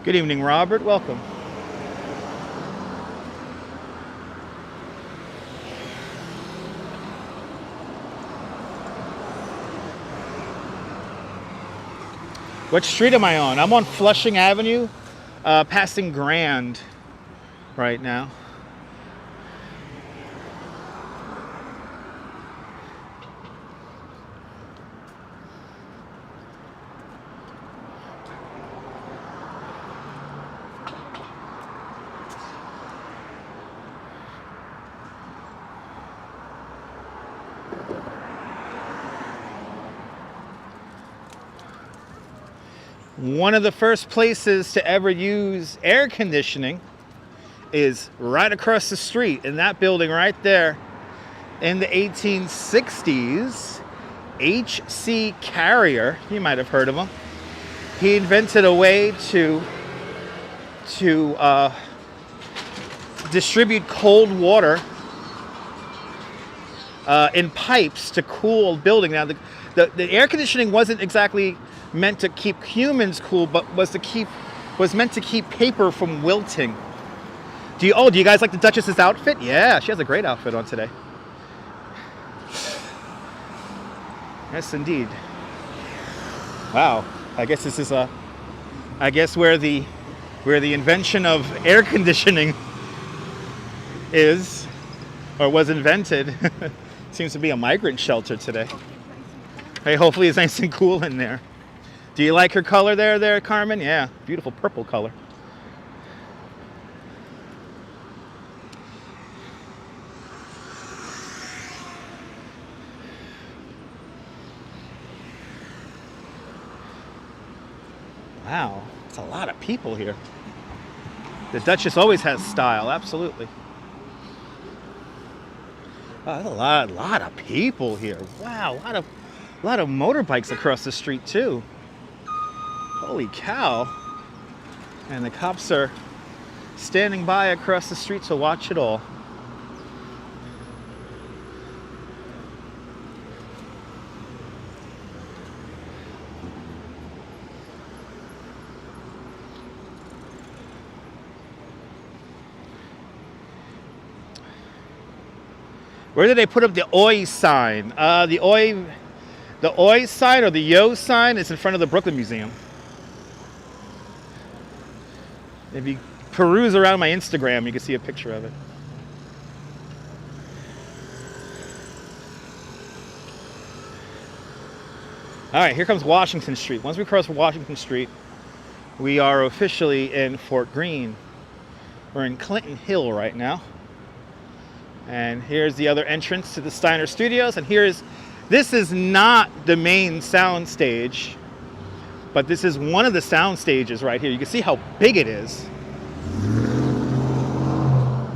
Good evening, Robert. Welcome. What street am I on? I'm on Flushing Avenue, passing Grand right now. One of the first places to ever use air conditioning is right across the street in that building right there. In the 1860s, H.C. Carrier, you might have heard of him, he invented a way to distribute cold water in pipes to cool a building. Now, the air conditioning wasn't exactly meant to keep humans cool, but was meant to keep paper from wilting. Do you guys like the Duchess's outfit? Yeah, she has a great outfit on today. Yes, indeed. Wow. I guess this is where the invention of air conditioning is, or was invented. Seems to be a migrant shelter today. Hey, hopefully it's nice and cool in there. Do you like her color there, Carmen? Yeah, beautiful purple color. Wow, it's a lot of people here. The Duchess always has style, absolutely. Oh, there's a lot of people here. Wow, a lot of motorbikes across the street too. Holy cow. And the cops are standing by across the street to watch it all. Where did they put up the Oi sign? The Oi sign or the Yo sign is in front of the Brooklyn Museum. If you peruse around my Instagram, you can see a picture of it. All right, here comes Washington Street. Once we cross Washington Street, we are officially in Fort Greene. We're in Clinton Hill right now. And here's the other entrance to the Steiner Studios. And this is not the main sound stage, but this is one of the sound stages right here. You can see how big it is.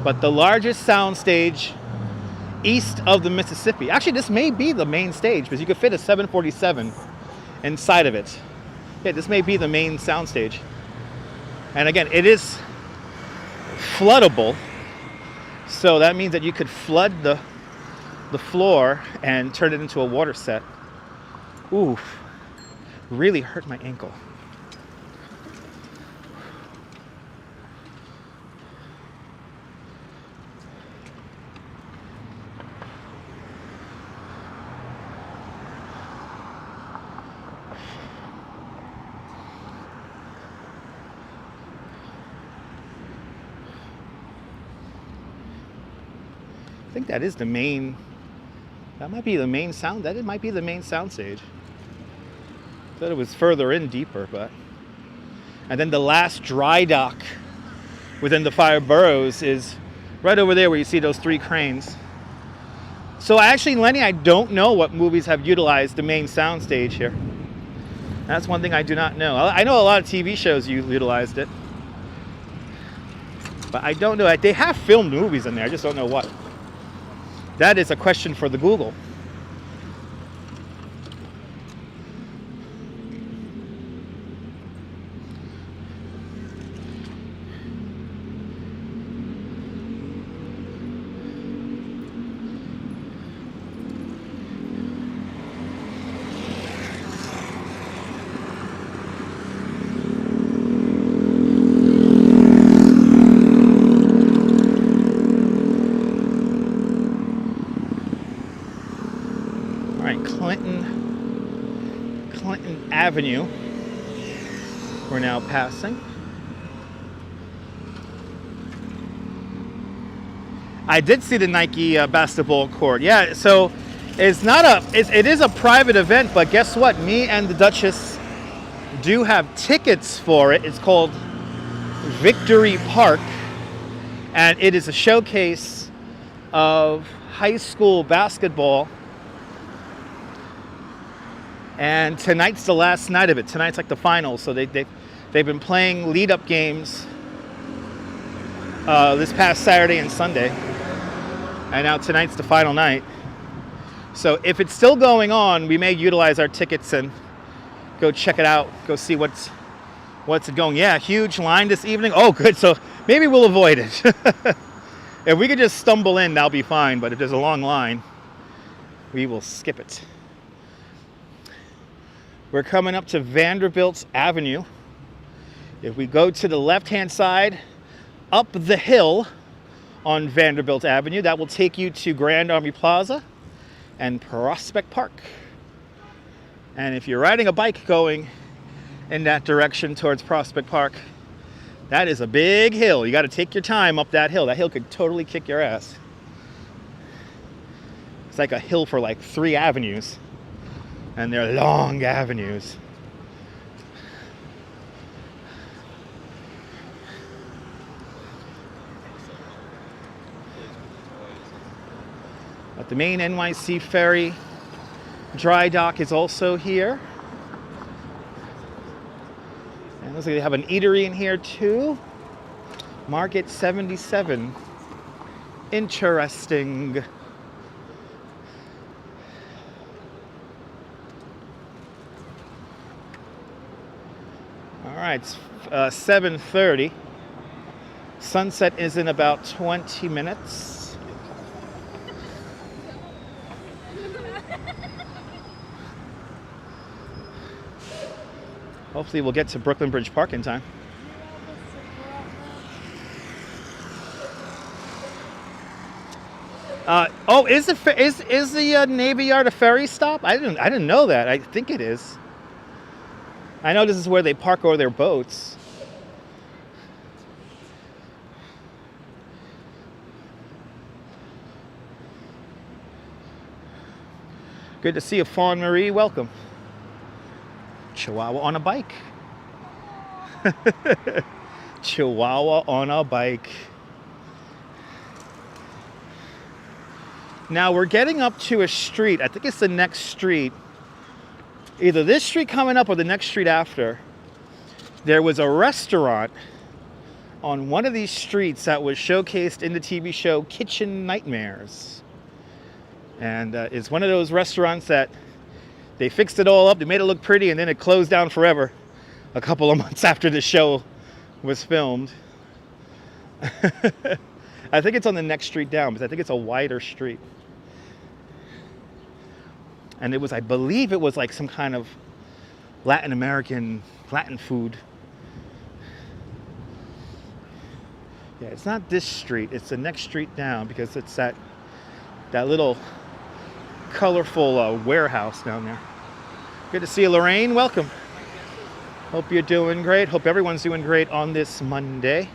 But the largest sound stage east of the Mississippi. Actually, this may be the main stage because you could fit a 747 inside of it. Yeah, this may be the main sound stage. And again, it is floodable. So that means that you could flood the floor and turn it into a water set. Ooh, really hurt my ankle. I think that is the main, that might be the main sound, that it might be the main sound stage. Thought it was further in deeper, but. And then the last dry dock within the 5 boroughs is right over there where you see those 3 cranes. So actually, Lenny, I don't know what movies have utilized the main sound stage here. That's one thing I do not know. I know a lot of TV shows utilized it. But I don't know, they have filmed movies in there, I just don't know what. That is a question for the Google. Clinton Avenue. We're now passing. I did see the Nike basketball court. Yeah, so it's not it is a private event, but guess what? Me and the Duchess do have tickets for it. It's called Victory Park, and it is a showcase of high school basketball. And tonight's the last night of it. Tonight's like the finals, so they've been playing lead-up games this past Saturday and Sunday. And now tonight's the final night. So if it's still going on, we may utilize our tickets and go check it out, go see what's going. Yeah, huge line this evening. Oh, good. So maybe we'll avoid it. If we could just stumble in, that'll be fine. But if there's a long line, we will skip it. We're coming up to Vanderbilt Avenue. If we go to the left-hand side, up the hill on Vanderbilt Avenue, that will take you to Grand Army Plaza and Prospect Park. And if you're riding a bike going in that direction towards Prospect Park, that is a big hill. You got to take your time up that hill. That hill could totally kick your ass. It's like a hill for like 3 avenues. And they're long avenues. But the main NYC ferry dry dock is also here. And it looks like they have an eatery in here too. Market 77. Interesting. All right, it's 7:30. Sunset is in about 20 minutes. Hopefully we'll get to Brooklyn Bridge Park in time. Oh, is the Navy Yard a ferry stop? I didn't know that. I think it is. I know this is where they park all their boats. Good to see you, Fawn Marie. Welcome. Chihuahua on a bike. Chihuahua on a bike. Now we're getting up to a street. I think it's the next street. Either this street coming up or the next street after. There was a restaurant on one of these streets that was showcased in the TV show Kitchen Nightmares. And it's one of those restaurants that they fixed it all up, they made it look pretty, and then it closed down forever a couple of months after the show was filmed. I think it's on the next street down, because I think it's a wider street. And it was, I believe it was like some kind of Latin food. Yeah, it's not this street, it's the next street down, because it's that little colorful warehouse down there. Good to see you, Lorraine. Welcome. Hope you're doing great. Hope everyone's doing great on this Monday.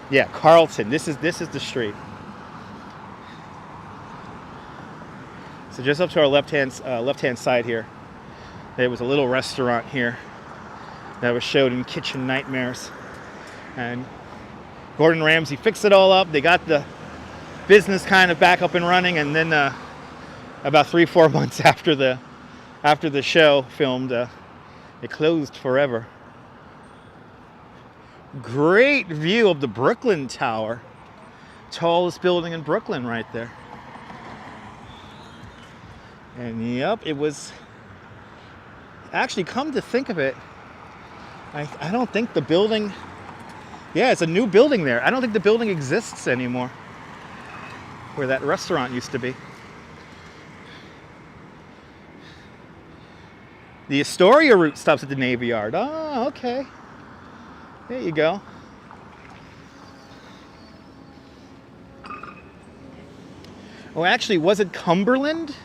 Yeah, Carlton. This is the street. So just up to our left-hand side here, there was a little restaurant here that was showed in Kitchen Nightmares. And Gordon Ramsay fixed it all up. They got the business kind of back up and running, and then about 3-4 months after the show filmed, it closed forever. Great view of the Brooklyn Tower. Tallest building in Brooklyn right there. And yep, it was actually, come to think of it, I don't think the building, yeah, it's a new building there. I don't think the building exists anymore where that restaurant used to be. The Astoria route stops at the Navy Yard. Oh, okay. There you go. Oh, actually, was it Cumberland?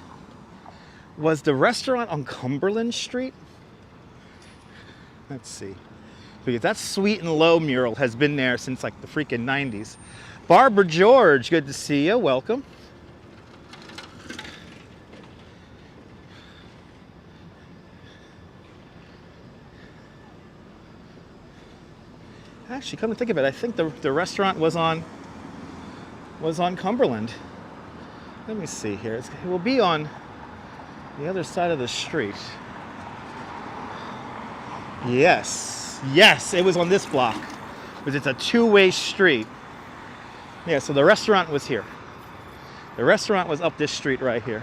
Was the restaurant on Cumberland Street? Let's see. Because that Sweet and Low mural has been there since like the freaking 90s. Barbara George, good to see you. Welcome. Actually, come to think of it, I think the restaurant was on Cumberland. Let me see here. It will be on the other side of the street. Yes, it was on this block, because it's a two-way street. Yeah, so the restaurant was here. The restaurant was up this street right here.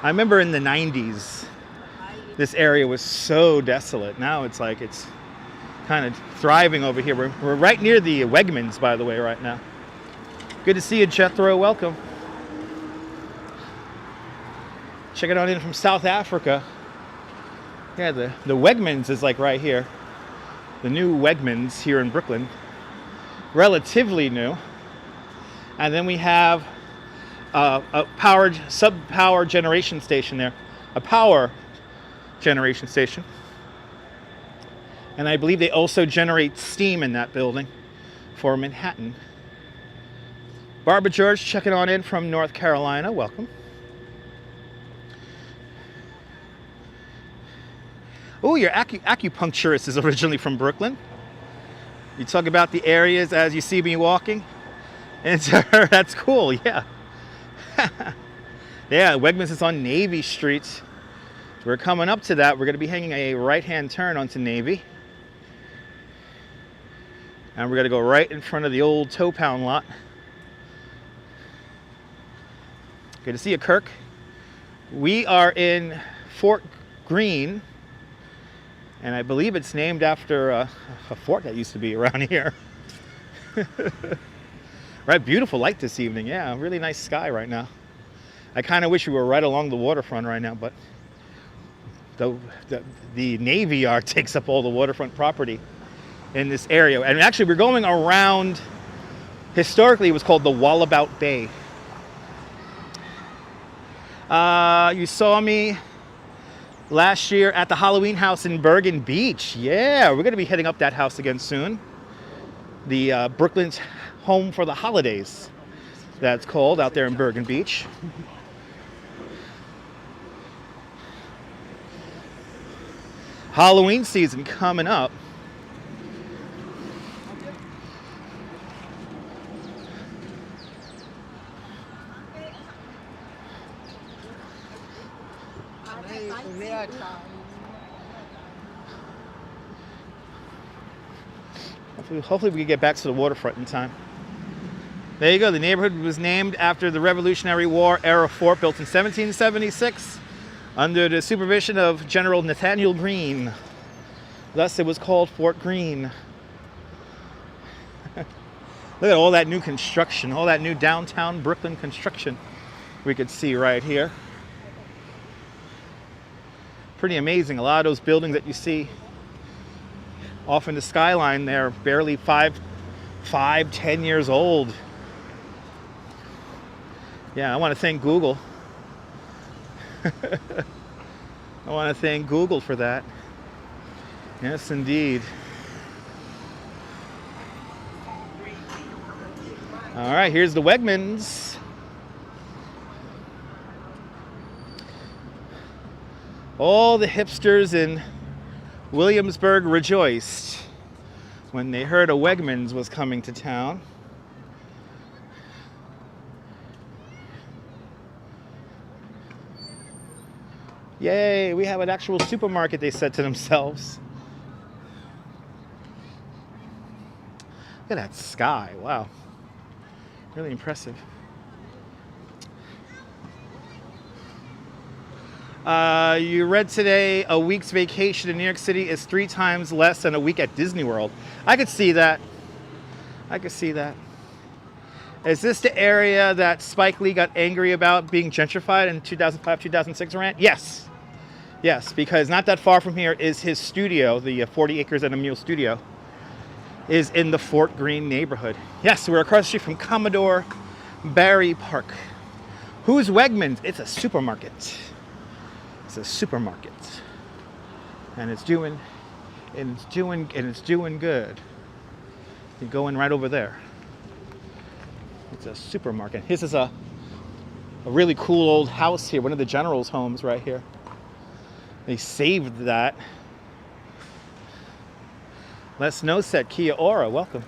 I remember in the 90s, this area was so desolate. Now it's like it's kind of thriving over here. We're right near the Wegmans, by the way, right now. Good to see you, Jethro. Welcome. Checking on in from South Africa. Yeah, the Wegmans is like right here. The new Wegmans here in Brooklyn. Relatively new. And then we have a sub-power generation station there. A power generation station. And I believe they also generate steam in that building for Manhattan. Barbara George checking on in from North Carolina. Welcome. Oh, your acupuncturist is originally from Brooklyn. You talk about the areas as you see me walking. And that's cool, yeah. Yeah, Wegmans is on Navy Street. We're coming up to that. We're going to be hanging a right-hand turn onto Navy. And we're going to go right in front of the old Toe Pound lot. Good to see you, Kirk. We are in Fort Greene. And I believe it's named after a fort that used to be around here. Right, beautiful light this evening. Yeah, really nice sky right now. I kind of wish we were right along the waterfront right now, but the Navy Yard takes up all the waterfront property in this area. And actually, we're going around, historically it was called the Wallabout Bay. You saw me last year at the Halloween house in Bergen Beach. Yeah, we're going to be heading up that house again soon. The Brooklyn's home for the holidays, that's called, out there in Bergen Beach. Halloween season coming up. Hopefully we can get back to the waterfront in time. There you go. The neighborhood was named after the Revolutionary War era fort built in 1776 under the supervision of General Nathaniel Greene. Thus it was called Fort Greene. Look at all that new construction, all that new downtown Brooklyn construction we could see right here. Pretty amazing. A lot of those buildings that you see off in the skyline, they're barely 10 years old. Yeah, I want to thank Google. I want to thank Google for that. Yes, indeed. All right, here's the Wegmans. All the hipsters in Williamsburg rejoiced when they heard a Wegmans was coming to town. Yay, we have an actual supermarket, they said to themselves. Look at that sky, wow. Really impressive. You read today a week's vacation in New York City is 3 times less than a week at Disney World. I could see that. I could see that. Is this the area that Spike Lee got angry about being gentrified in 2005-2006 rant? Yes. Yes, because not that far from here is his studio, the 40 Acres and a Mule studio. is in the Fort Greene neighborhood. Yes, we're across the street from Commodore Barry Park. Who's Wegmans? It's a supermarket. It's a supermarket. And it's doing good. You're going right over there. It's a supermarket. This is a really cool old house here, one of the general's homes right here. They saved that. Les Noset, Kia Ora, welcome.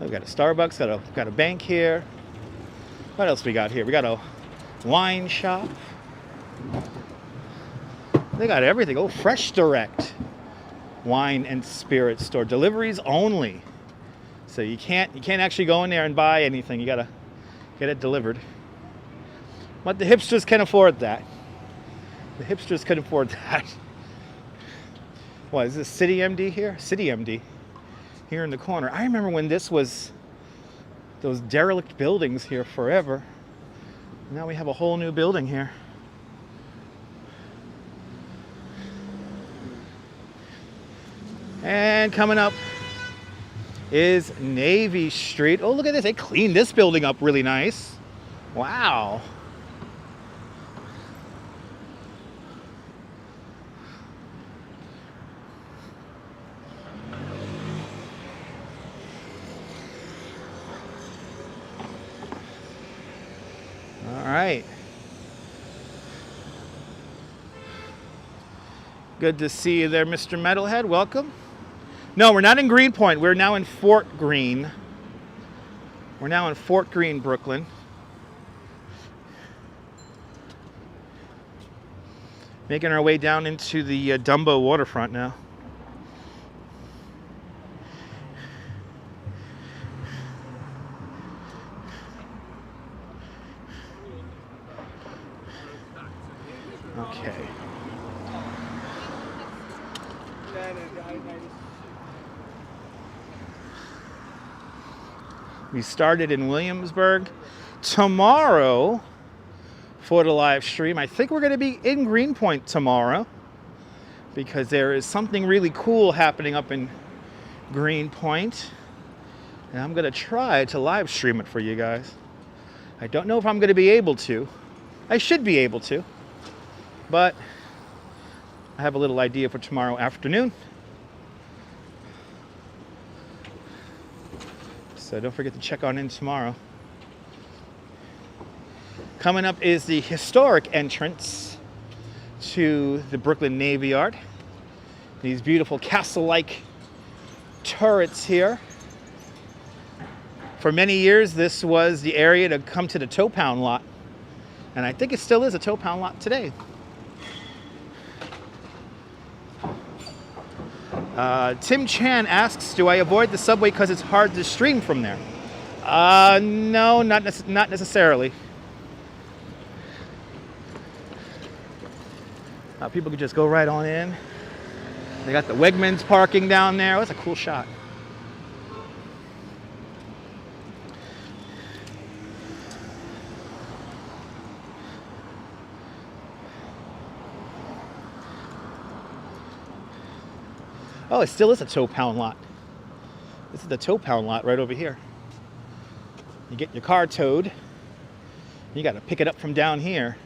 We've got a Starbucks, got a bank here. What else we got here? We got a wine shop. They got everything. Oh, Fresh Direct wine and spirit store. Deliveries only. So you can't actually go in there and buy anything. You gotta get it delivered. But the hipsters can afford that. The hipsters can afford that. What is this, City MD here? City MD here in the corner. I remember when this was those derelict buildings here forever. Now we have a whole new building here. And coming up is Navy Street. Oh, look at this. They cleaned this building up really nice. Wow. All right. Good to see you there, Mr. Metalhead. Welcome. No, we're not in Greenpoint. We're now in Fort Greene. We're now in Fort Greene, Brooklyn. Making our way down into the Dumbo waterfront now. Okay. We started in Williamsburg. Tomorrow, for the live stream, I think we're going to be in Greenpoint tomorrow because there is something really cool happening up in Greenpoint. And I'm going to try to live stream it for you guys. I don't know if I'm going to be able to. I should be able to. But I have a little idea for tomorrow afternoon. So don't forget to check on in tomorrow. Coming up is the historic entrance to the Brooklyn Navy Yard. These beautiful castle-like turrets here. For many years, this was the area to come to the tow pound lot. And I think it still is a tow pound lot today. Tim Chan asks, do I avoid the subway because it's hard to stream from there? No, not necessarily. People could just go right on in. They got the Wegmans parking down there. Oh, that's a cool shot. Oh, it still is a tow pound lot. This is the tow pound lot right over here. You get your car towed. You got to pick it up from down here.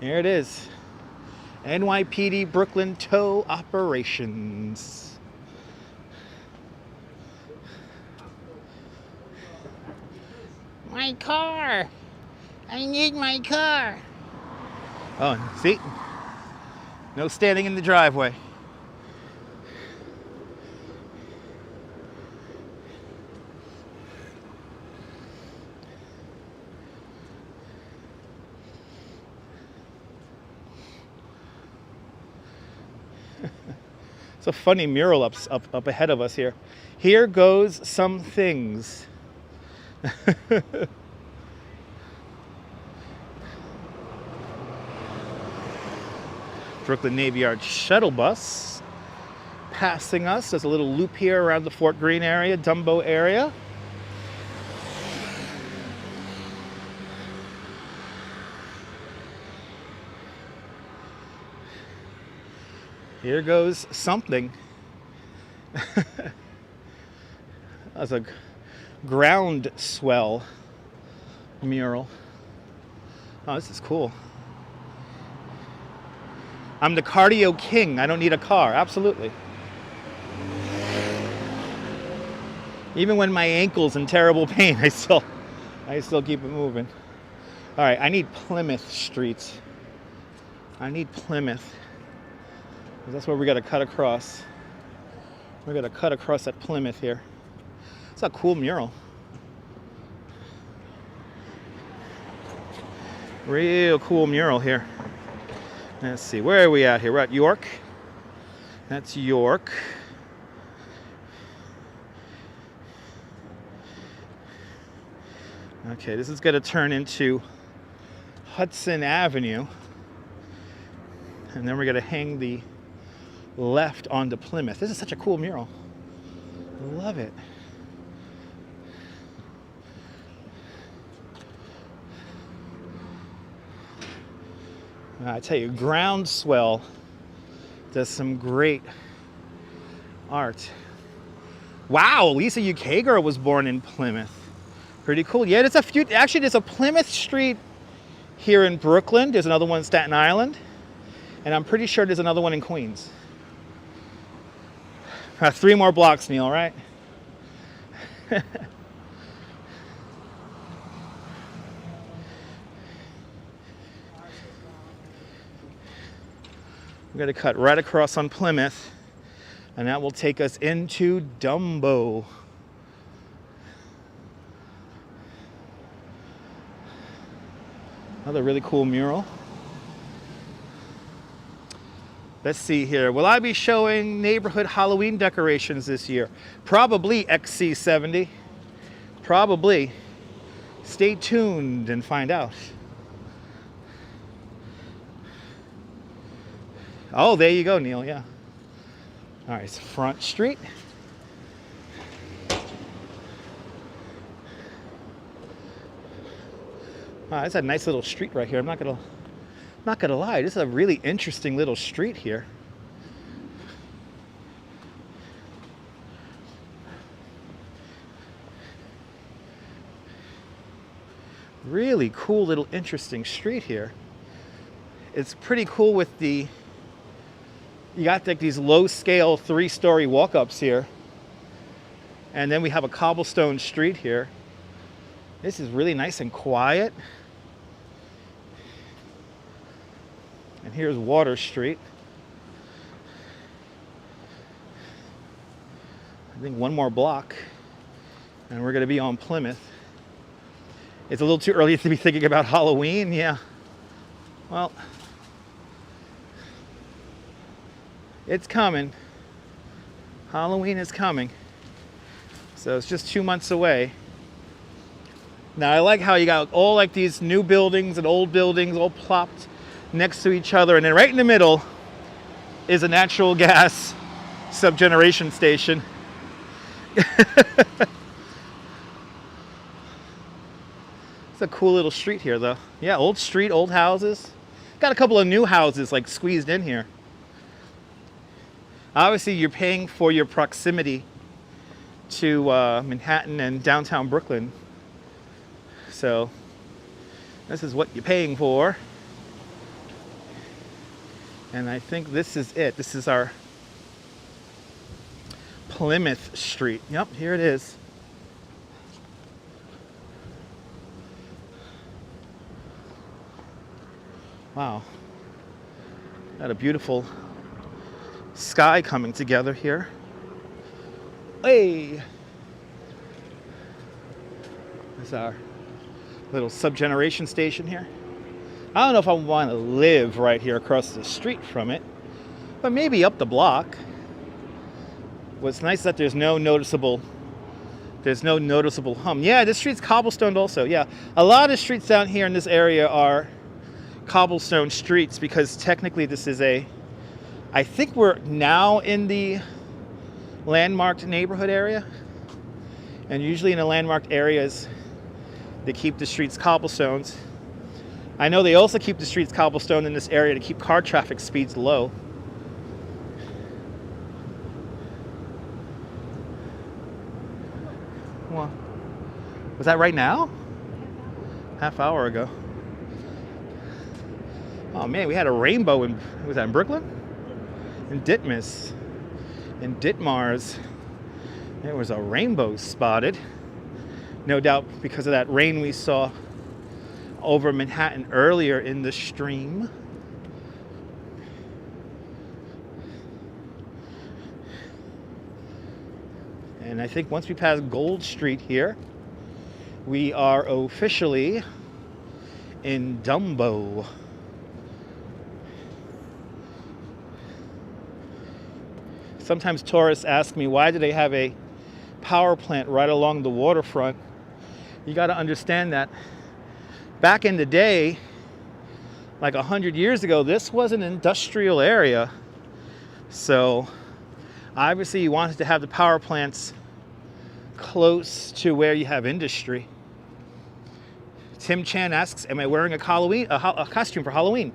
There it is. NYPD Brooklyn Tow Operations. My car. I need my car. Oh, see? No standing in the driveway. It's a funny mural up ahead of us here. Here goes some things. Brooklyn Navy Yard shuttle bus passing us. There's a little loop here around the Fort Greene area, Dumbo area. Here goes something. That's a ground swell mural. Oh, this is cool. I'm the cardio king. I don't need a car. Absolutely. Even when my ankle's in terrible pain, I still keep it moving. All right, I need Plymouth streets. I need Plymouth. That's where we got to cut across. We're going to cut across at Plymouth here. It's a cool mural. Real cool mural here. Let's see, where are we at here? We're at York. That's York. Okay, this is going to turn into Hudson Avenue. And then we're going to hang the left onto Plymouth. This is such a cool mural. Love it. I tell you, Groundswell does some great art. Wow, Lisa Ukagor was born in Plymouth. Pretty cool. Yeah, there's a few. Actually, there's a Plymouth Street here in Brooklyn. There's another one in Staten Island. And I'm pretty sure there's another one in Queens. 3 more blocks, Neil, right? We're going to cut right across on Plymouth, and that will take us into Dumbo. Another really cool mural. Let's see here. Will I be showing neighborhood Halloween decorations this year? Probably XC70. Probably. Stay tuned and find out. Oh, there you go, Neil, yeah. All right, it's Front Street. Wow, it's a nice little street right here. I'm not gonna lie, this is a really interesting little street here. Really cool little interesting street here. It's pretty cool with the, you got like these low scale 3-story walk-ups here. And then we have a cobblestone street here. This is really nice and quiet. And here's Water Street. I think 1 more block and we're gonna be on Plymouth. It's a little too early to be thinking about Halloween, yeah. Well, it's coming. Halloween is coming. So it's just 2 months away. Now I like how you got all like these new buildings and old buildings all plopped next to each other, and then right in the middle is a natural gas subgeneration station. It's a cool little street here though. Yeah, old street, old houses. Got a couple of new houses like squeezed in here. Obviously you're paying for your proximity to Manhattan and downtown Brooklyn. So this is what you're paying for. And I think this is it. This is our Plymouth Street. Yep, here it is. Wow. Got a beautiful sky coming together here. Hey! There's our little subgeneration station here. I don't know if I want to live right here across the street from it, but maybe up the block. What's nice is that there's no noticeable hum. Yeah, this street's cobblestoned also. Yeah, a lot of streets down here in this area are cobblestone streets because technically this is I think we're now in the landmarked neighborhood area. And usually in the landmarked areas, they keep the streets cobblestones. I know they also keep the streets cobblestone in this area to keep car traffic speeds low. Was that right now? Half hour ago. Oh man, we had a rainbow in, was that in Brooklyn? In Ditmas. In Ditmars. There was a rainbow spotted. No doubt because of that rain we saw over Manhattan earlier in the stream. And I think once we pass Gold Street here, we are officially in Dumbo. Sometimes tourists ask me, why do they have a power plant right along the waterfront? You got to understand that back in the day, like 100 years ago, this was an industrial area. So obviously you wanted to have the power plants close to where you have industry. Tim Chan asks, am I wearing a costume for Halloween?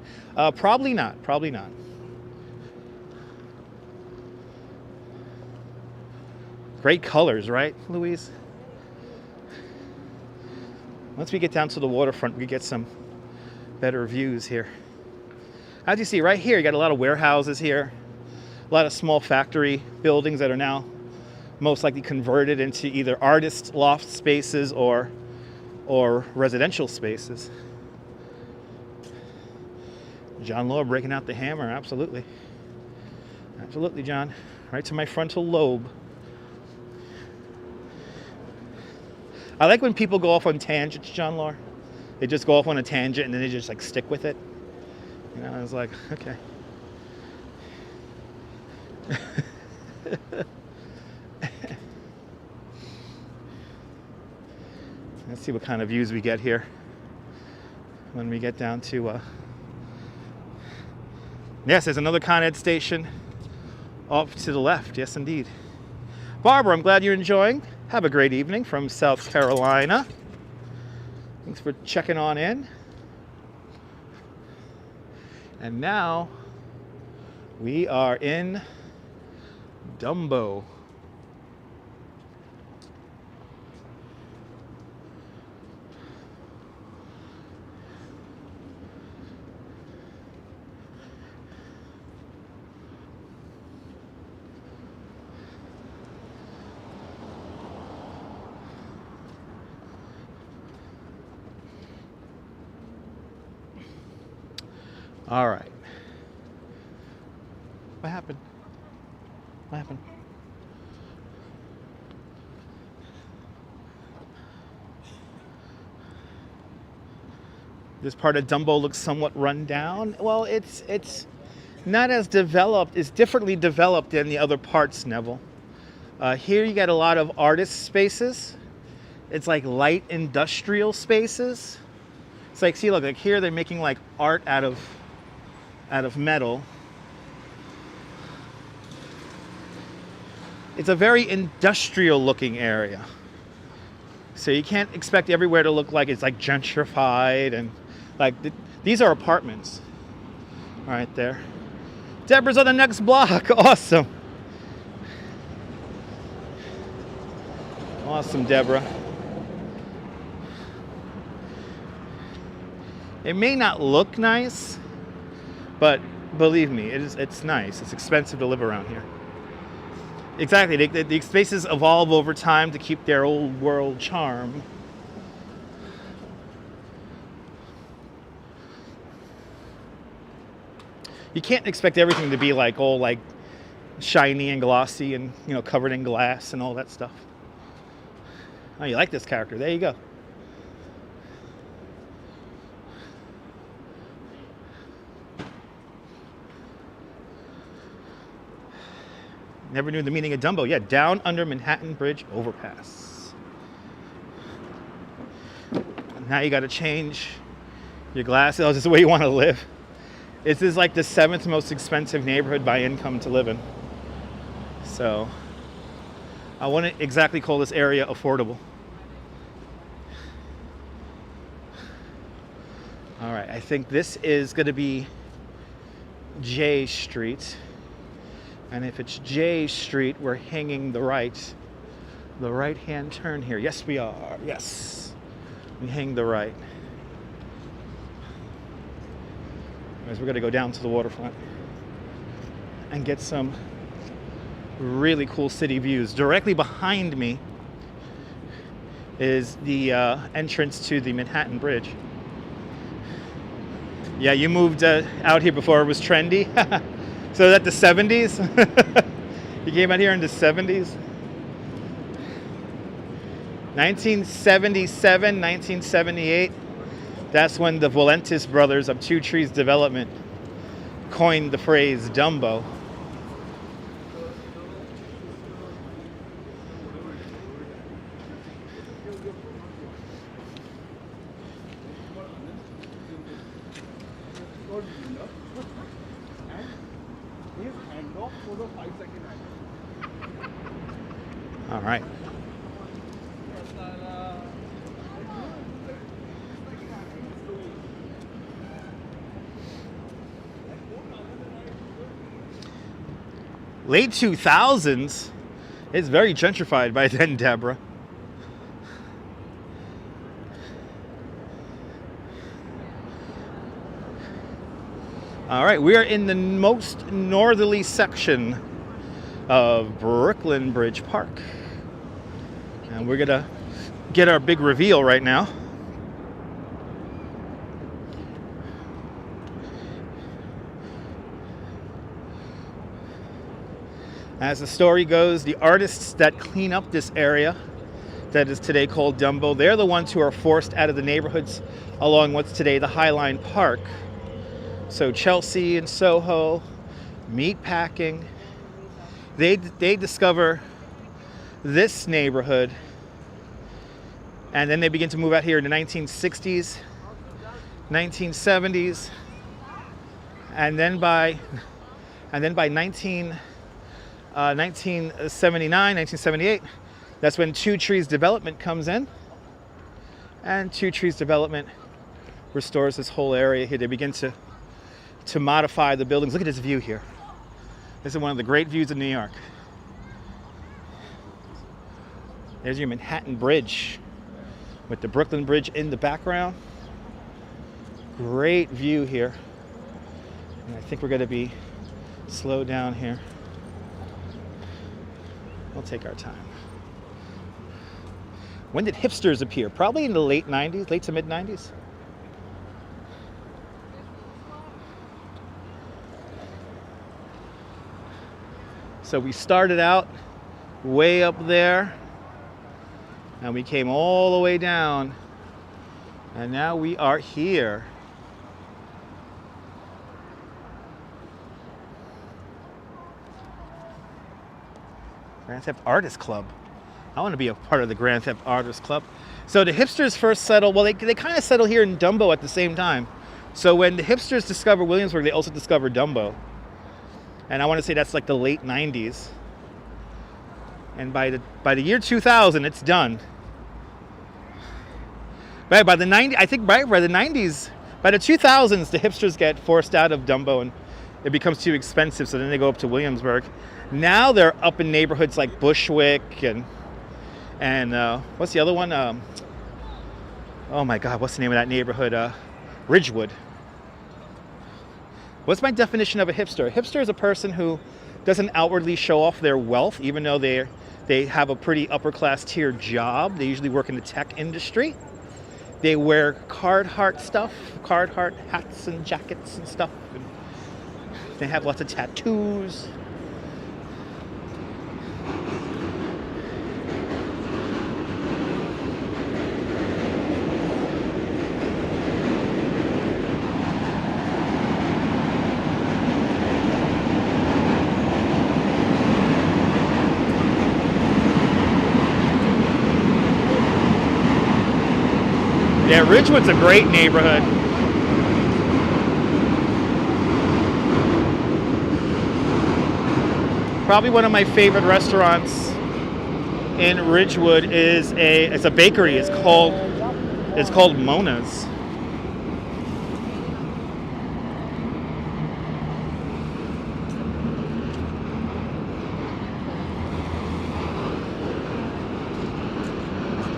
Probably not, probably not. Great colors, right, Louise? Once we get down to the waterfront, we get some better views here. As you see right here, you got a lot of warehouses here, a lot of small factory buildings that are now most likely converted into either artist loft spaces or residential spaces. John Law breaking out the hammer, absolutely. Absolutely, John. Right to my frontal lobe. I like when people go off on tangents, John Law. They just go off on a tangent and then they just like stick with it. You know, I was like, okay. Let's see what kind of views we get here when we get down to yes, there's another Con Ed station off to the left. Yes, indeed. Barbara, I'm glad you're enjoying. Have a great evening from South Carolina. Thanks for checking on in. And now we are in Dumbo. All right. What happened? What happened? This part of Dumbo looks somewhat run down. Well, it's not as developed. It's differently developed than the other parts, Neville. Here you get a lot of artist spaces. It's like light industrial spaces. It's like, see, look, like here they're making like art out of metal. It's a very industrial looking area. So you can't expect everywhere to look like it's like gentrified and like these are apartments right there. Deborah's on the next block. Awesome. Awesome, Deborah. It may not look nice, but believe me, it's nice. It's expensive to live around here. Exactly. The spaces evolve over time to keep their old world charm. You can't expect everything to be like all like shiny and glossy and, you know, covered in glass and all that stuff. Oh, you like this character? There you go. Never knew the meaning of Dumbo. Yeah, down under Manhattan Bridge overpass. Now you got to change your glasses. Oh, is this the way you want to live? This is like the 7th most expensive neighborhood by income to live in. So I wouldn't exactly call this area affordable. All right, I think this is going to be J Street. And if it's J Street, we're hanging the right the right-hand turn here. Yes, we are. Yes. We hang the right. Anyways, we're going to go down to the waterfront and get some really cool city views. Directly behind me is the entrance to the Manhattan Bridge. Yeah, you moved out here before it was trendy. So that the 70s? You came out here in the 70s? 1977, 1978. That's when the Volantis brothers of Two Trees Development coined the phrase Dumbo. All right. Late 2000s. It's very gentrified by then, Deborah. All right, we are in the most northerly section of Brooklyn Bridge Park. And we're gonna get our big reveal right now. As the story goes, the artists that clean up this area that is today called Dumbo, they're the ones who are forced out of the neighborhoods along what's today the High Line Park. So Chelsea and Soho, meatpacking, they discover this neighborhood, and then they begin to move out here in the 1960s, 1970s, and then by 1979, 1978, that's when Two Trees Development comes in, and Two Trees Development restores this whole area here. They begin to modify the buildings. Look at this view here. This is one of the great views of New York. There's your Manhattan Bridge with the Brooklyn Bridge in the background. Great view here. And I think we're going to be slow down here. We'll take our time. When did hipsters appear? Probably in the late 90s, late to mid 90s. So we started out way up there, and we came all the way down, and now we are here. Grand Theft Artist Club. I want to be a part of the Grand Theft Artist Club. So the hipsters first settled, well, they kind of settled here in Dumbo at the same time. So when the hipsters discovered Williamsburg, they also discovered Dumbo. And I want to say that's like the late 90s. And by the year 2000, it's done. By the 90s, I think by the 90s, by the 2000s, the hipsters get forced out of Dumbo and it becomes too expensive, so then they go up to Williamsburg. Now they're up in neighborhoods like Bushwick and what's the other one? Oh my God, what's the name of that neighborhood? Ridgewood. What's my definition of a hipster? A hipster is a person who doesn't outwardly show off their wealth, even though they have a pretty upper class tier job. They usually work in the tech industry. They wear Carhartt stuff, Carhartt hats and jackets and stuff. And they have lots of tattoos. Yeah, Ridgewood's a great neighborhood. Probably one of my favorite restaurants in Ridgewood is it's a bakery. It's called Mona's.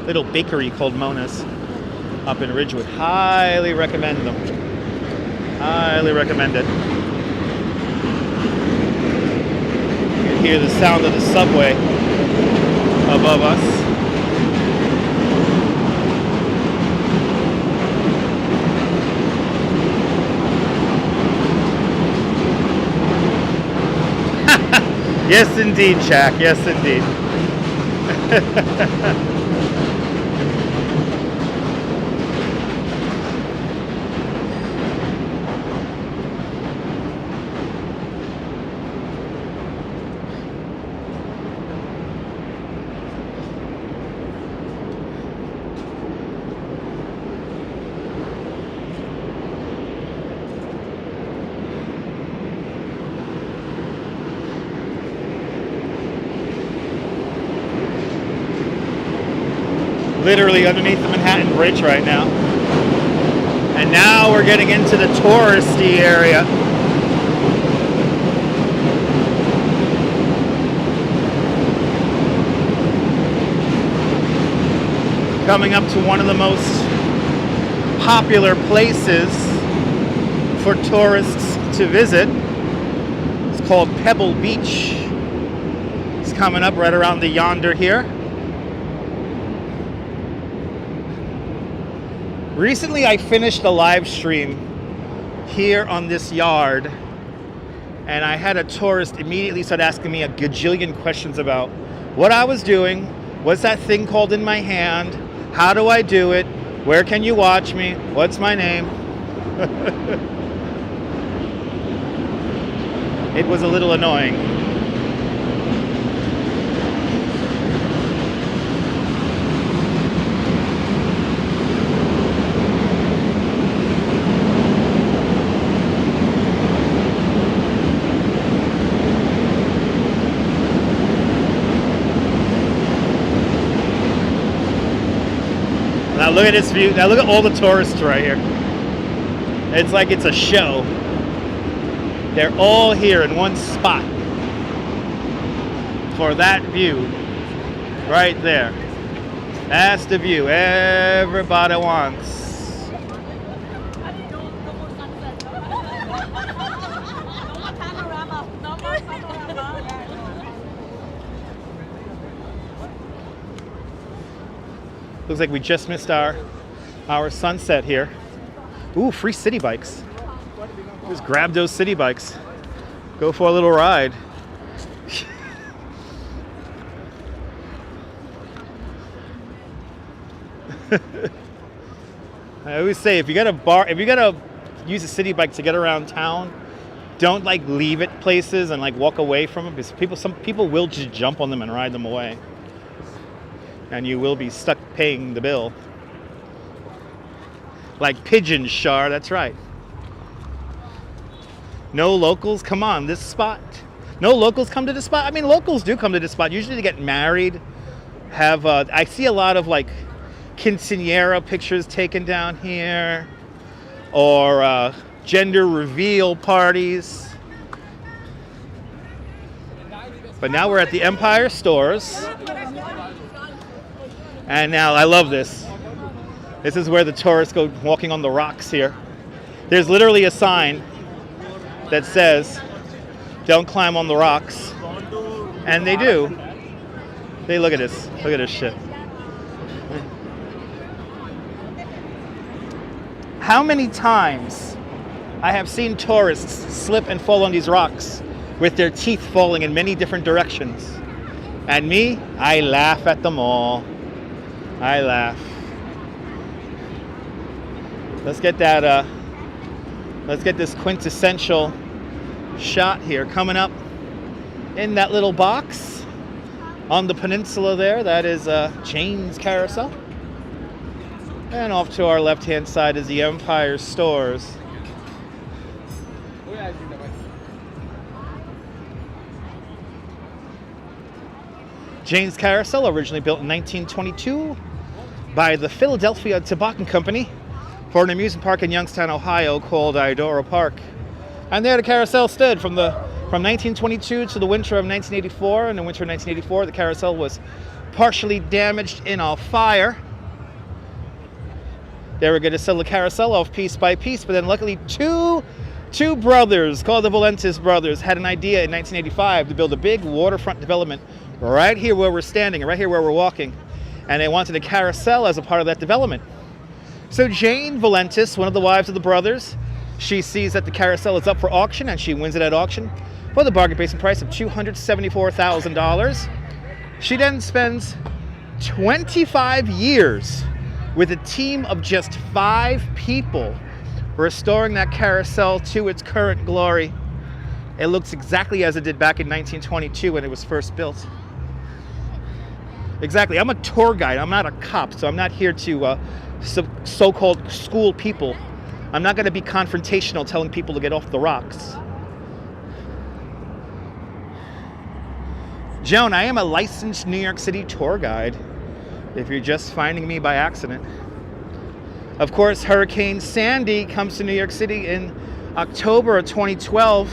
little bakery called Mona's up in Ridgewood. Highly recommend them. Highly recommend it. You can hear the sound of the subway above us. Yes, indeed, Jack. Yes, indeed. Literally underneath the Manhattan Bridge right now. And now we're getting into the touristy area. Coming up to one of the most popular places for tourists to visit. It's called Pebble Beach. It's coming up right around the yonder here. Recently, I finished a live stream here on this yard, and I had a tourist immediately start asking me a gajillion questions about what I was doing, what's that thing called in my hand, how do I do it, where can you watch me, what's my name. It was a little annoying. Now look at this view. Now look at all the tourists right here. It's like it's a show. They're all here in one spot for that view right there. That's the view everybody wants. Looks like we just missed our sunset here. Ooh, free city bikes. Just grab those city bikes. Go for a little ride. I always say if you gotta use a city bike to get around town, don't like leave it places and like walk away from them, because some people will just jump on them and ride them away. And you will be stuck paying the bill. Like pigeons, Shar, that's right. No locals, come on, this spot. No locals come to this spot. I mean, locals do come to this spot. Usually they get married. I see a lot of like quinceañera pictures taken down here. Or gender reveal parties. But now we're at the Empire Stores. And now, I love this. This is where the tourists go walking on the rocks here. There's literally a sign that says, don't climb on the rocks. And they do. Hey, look at this. Look at this shit. How many times I have seen tourists slip and fall on these rocks with their teeth falling in many different directions. And me, I laugh at them all. I laugh. Let's get that, let's get this quintessential shot here coming up in that little box on the peninsula there. That is Jane's Carousel. And off to our left-hand side is the Empire Stores. Jane's Carousel, originally built in 1922 by the Philadelphia Tobacco Company for an amusement park in Youngstown, Ohio called Idora Park. And there the carousel stood from 1922 to the winter of 1984. In the winter of 1984, the carousel was partially damaged in a fire. They were going to sell the carousel off piece by piece, but then luckily two brothers called the Valentis brothers had an idea in 1985 to build a big waterfront development right here where we're standing, right here where we're walking. And they wanted a carousel as a part of that development. So Jane Valentis, one of the wives of the brothers, she sees that the carousel is up for auction, and she wins it at auction for the bargain basement price of $274,000. She then spends 25 years with a team of just 5 people restoring that carousel to its current glory. It looks exactly as it did back in 1922 when it was first built. Exactly. I'm a tour guide. I'm not a cop, so I'm not here to so-called school people. I'm not going to be confrontational telling people to get off the rocks. Joan, I am a licensed New York City tour guide, if you're just finding me by accident. Of course, Hurricane Sandy comes to New York City in October of 2012.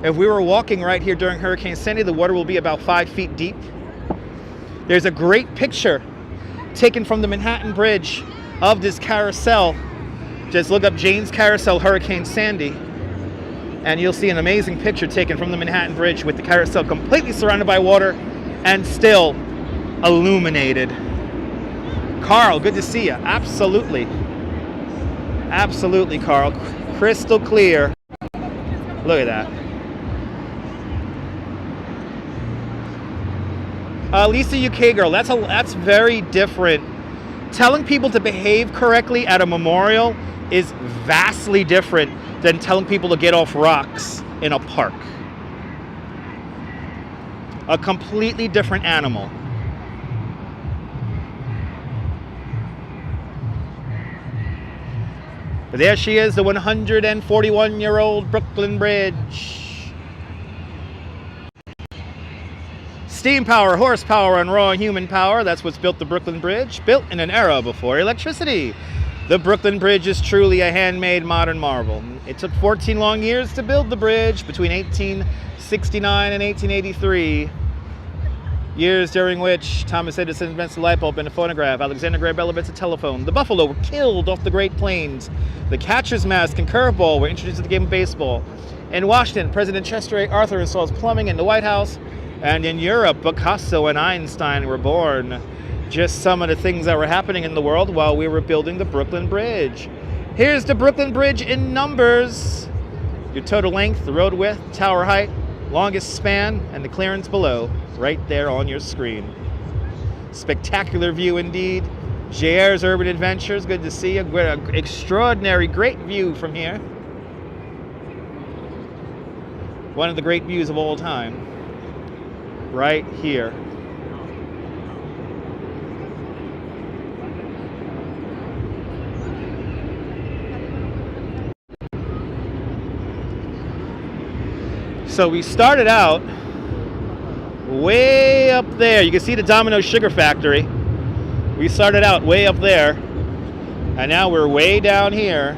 If we were walking right here during Hurricane Sandy, the water will be about 5 feet deep. There's a great picture taken from the Manhattan Bridge of this carousel. Just look up Jane's Carousel Hurricane Sandy, and you'll see an amazing picture taken from the Manhattan Bridge with the carousel completely surrounded by water and still illuminated. Carl, good to see you. Absolutely. Absolutely, Carl. Crystal clear. Look at that. Lisa, UK girl, that's very different. Telling people to behave correctly at a memorial is vastly different than telling people to get off rocks in a park. A completely different animal. But there she is, the 141-year-old Brooklyn Bridge. Steam power, horsepower, and raw human power, that's what's built the Brooklyn Bridge, built in an era before electricity. The Brooklyn Bridge is truly a handmade modern marvel. It took 14 long years to build the bridge between 1869 and 1883. Years during which Thomas Edison invents the light bulb and the phonograph, Alexander Graham Bell invents the telephone, the buffalo were killed off the Great Plains, the catcher's mask and curveball were introduced to the game of baseball. In Washington, President Chester A. Arthur installs plumbing in the White House. And in Europe, Picasso and Einstein were born. Just some of the things that were happening in the world while we were building the Brooklyn Bridge. Here's the Brooklyn Bridge in numbers. Your total length, the road width, tower height, longest span, and the clearance below, right there on your screen. Spectacular view indeed. JR's Urban Adventures, good to see you. An extraordinary, great view from here. One of the great views of all time. Right here. So we started out way up there. You can see the Domino sugar factory. We started out way up there, and now we're way down here.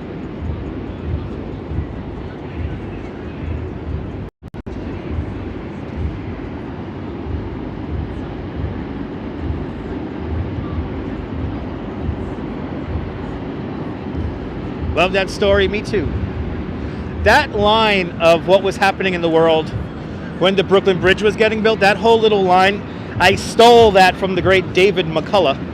Love that story, me too. That line of what was happening in the world when the Brooklyn Bridge was getting built, that whole little line, I stole that from the great David McCullough.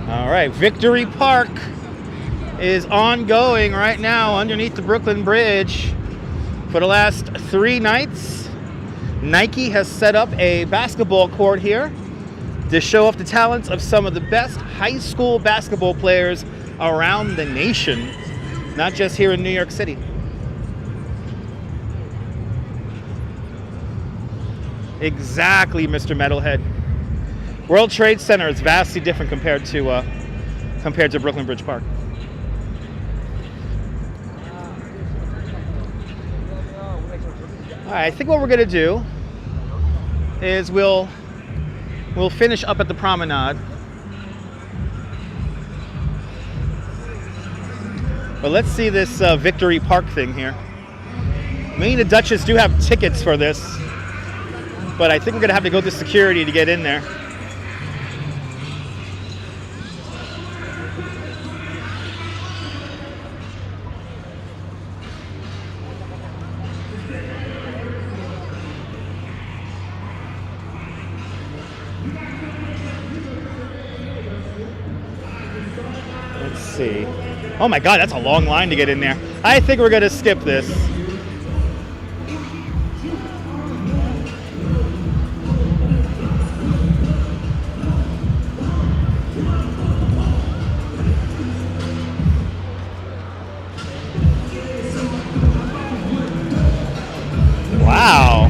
All right, Victory Park is ongoing right now underneath the Brooklyn Bridge. For the last 3 nights, Nike has set up a basketball court here to show off the talents of some of the best high school basketball players around the nation, not just here in New York City. Exactly, Mr. Metalhead. World Trade Center is vastly different compared to Brooklyn Bridge Park. All right, I think what we're gonna do is we'll finish up at the promenade. But let's see this Victory Park thing here. Me and the Duchess do have tickets for this, but I think we're gonna have to go to security to get in there. Let's see. Oh my God, that's a long line to get in there. I think we're gonna skip this. Wow.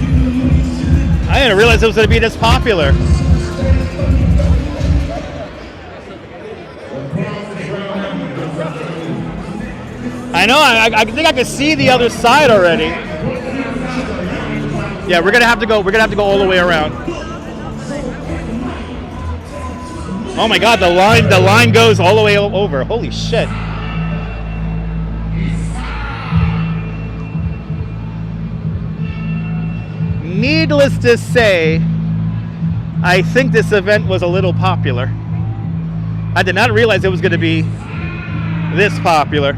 I didn't realize it was gonna be this popular. I know. I think I can see the other side already. Yeah, we're gonna have to go. We're gonna have to go all the way around. Oh my God, the line goes all the way over. Holy shit! Needless to say, I think this event was a little popular. I did not realize it was going to be this popular.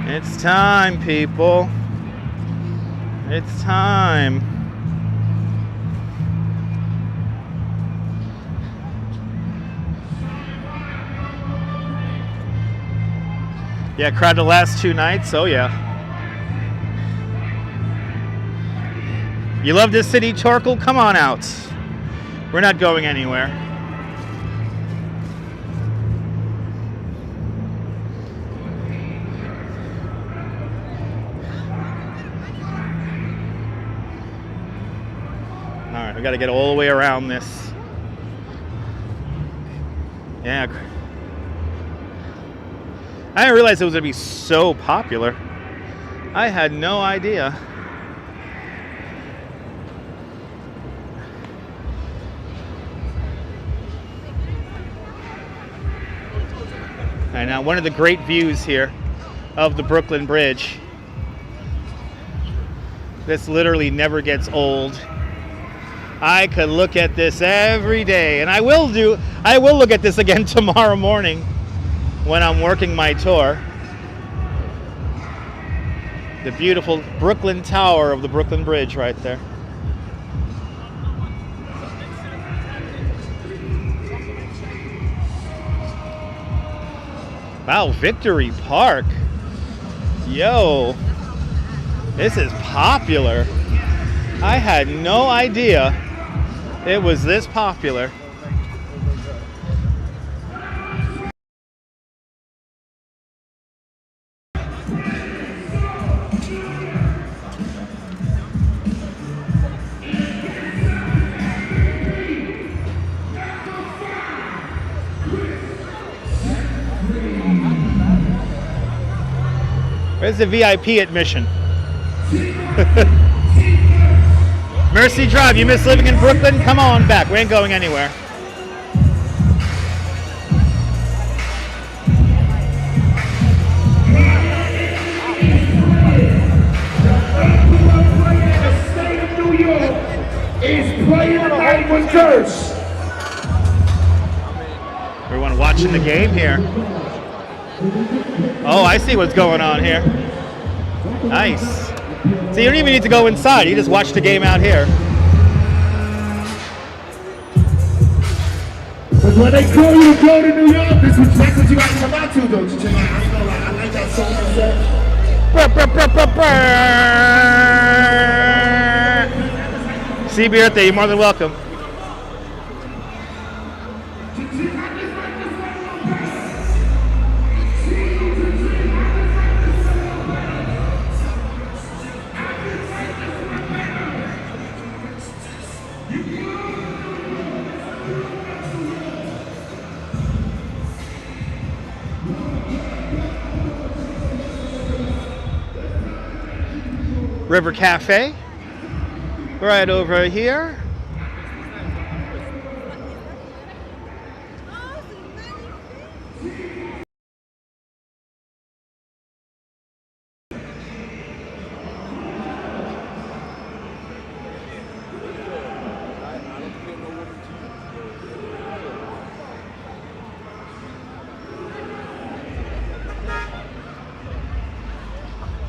It's time, people. It's time. Yeah, crowd the last 2 nights. Oh yeah. You love this city, Torkel? Come on out. We're not going anywhere. All right, we got to get all the way around this. Yeah. I didn't realize it was going to be so popular. I had no idea. And now one of the great views here of the Brooklyn Bridge. This literally never gets old. I could look at this every day, and I will look at this again tomorrow morning when I'm working my tour. The beautiful Brooklyn Tower of the Brooklyn Bridge right there. Wow, Victory Park. Yo, this is popular. I had no idea it was this popular. Where's the VIP admission? Mercy Drive, you miss living in Brooklyn? Come on back, we ain't going anywhere. The state of New York is playing tonight with Curse. Everyone watching the game here. Oh, I see what's going on here. Nice. So you don't even need to go inside. You just watch the game out here. But when they call you to go to New York, that's what you gotta come out to, don't you? I ain't gonna lie, I like that song myself. See, birthday, you're more than welcome. River Cafe. Right over here.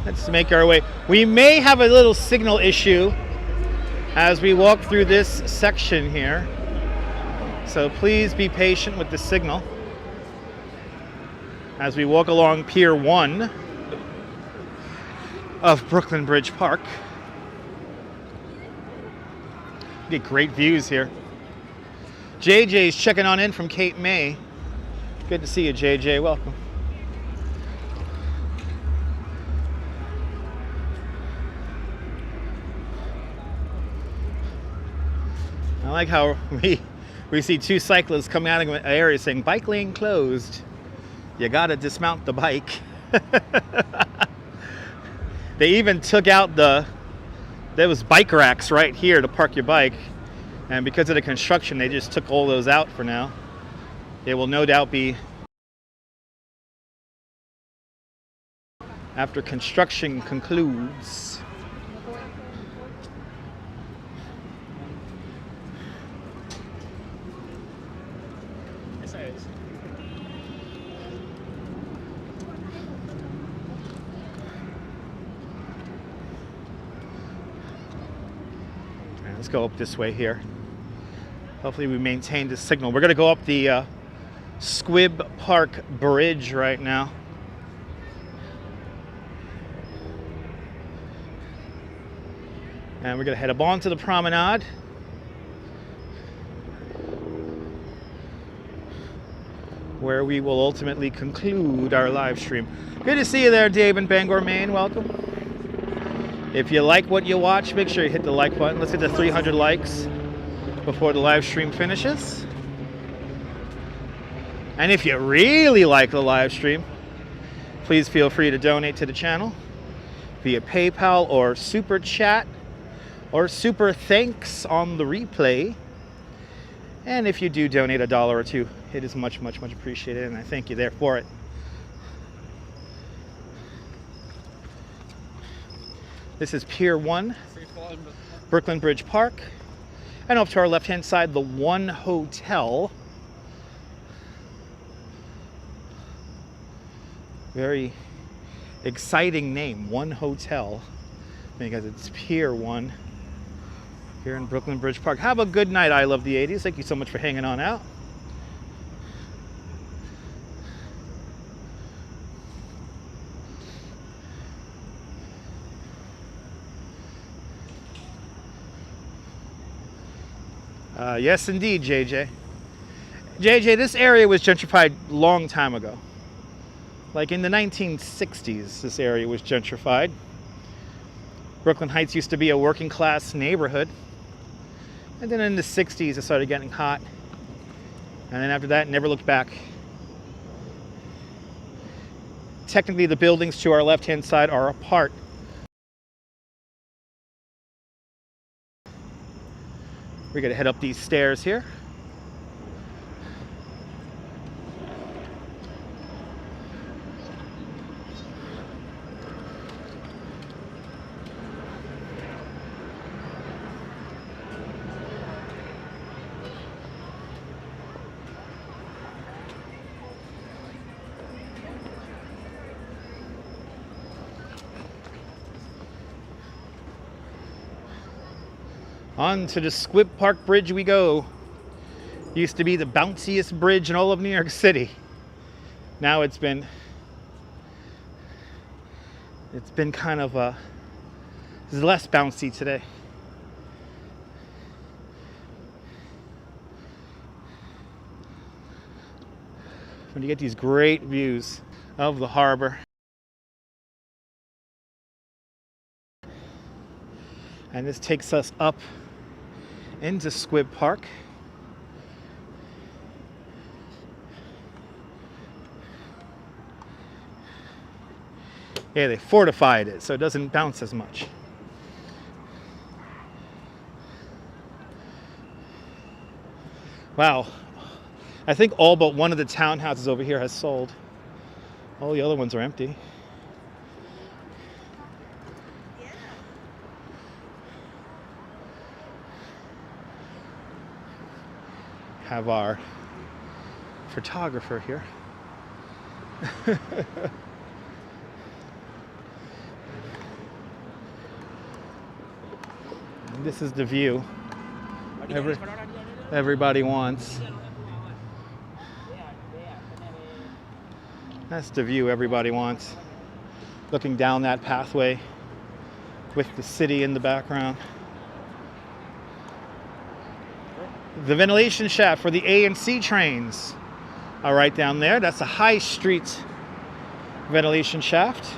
Let's make our way. We may have a little signal issue as we walk through this section here. So please be patient with the signal as we walk along Pier 1 of Brooklyn Bridge Park. Get great views here. JJ's checking on in from Cape May. Good to see you, JJ. Welcome. I like how we see two cyclists coming out of an area saying bike lane closed. You gotta dismount the bike. They even took out there was bike racks right here to park your bike, and because of the construction they just took all those out for now. They will no doubt be after construction concludes. Let's go up this way here. Hopefully we maintain the signal. We're going to go up the Squibb Park Bridge right now. And we're going to head up onto the promenade. Where we will ultimately conclude our live stream. Good to see you there, Dave in Bangor, Maine. Welcome. If you like what you watch, make sure you hit the like button. Let's get to 300 likes before the live stream finishes. And if you really like the live stream, please feel free to donate to the channel via PayPal or Super Chat or Super Thanks on the replay. And if you do donate $1 or $2, it is much, much, much appreciated, and I thank you there for it. This is Pier 1, Brooklyn Bridge Park. And off to our left-hand side, the One Hotel. Very exciting name, One Hotel, because it's Pier 1 here in Brooklyn Bridge Park. Have a good night, I love the 80s. Thank you so much for hanging on out. Yes, indeed, JJ. JJ, this area was gentrified a long time ago. Like in the 1960s, this area was gentrified. Brooklyn Heights used to be a working class neighborhood. And then in the 60s, it started getting hot. And then after that, never looked back. Technically, the buildings to our left-hand side are apart. We're gonna head up these stairs here. On to the Squibb Park Bridge we go. Used to be the bounciest bridge in all of New York City. Now it's been kind of it's less bouncy today. When you get these great views of the harbor. And this takes us up into Squibb Park. Yeah, they fortified it so it doesn't bounce as much. Wow. I think all but one of the townhouses over here has sold. All the other ones are empty. Have our photographer here. And this is the view everybody wants. That's the view everybody wants. Looking down that pathway with the city in the background. The ventilation shaft for the A and C trains are right down there. That's a High Street ventilation shaft.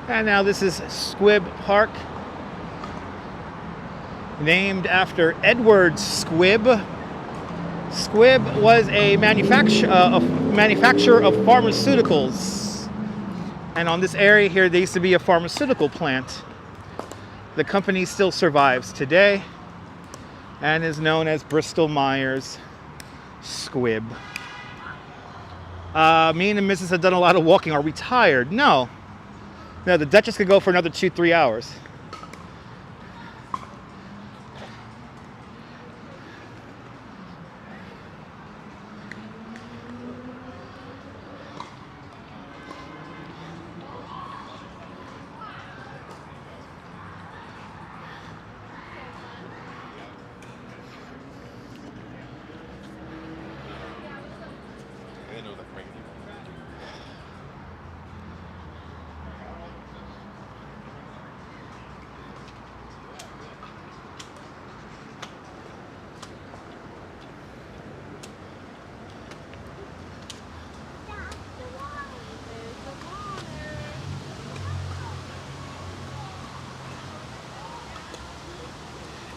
And now this is Squibb Park, named after Edward Squibb. Squibb was a manufacturer of pharmaceuticals. And on this area here, there used to be a pharmaceutical plant. The company still survives today and is known as Bristol Myers Squibb. Me and the missus have done a lot of walking. Are we tired? No. No, the Duchess could go for another 2-3 hours.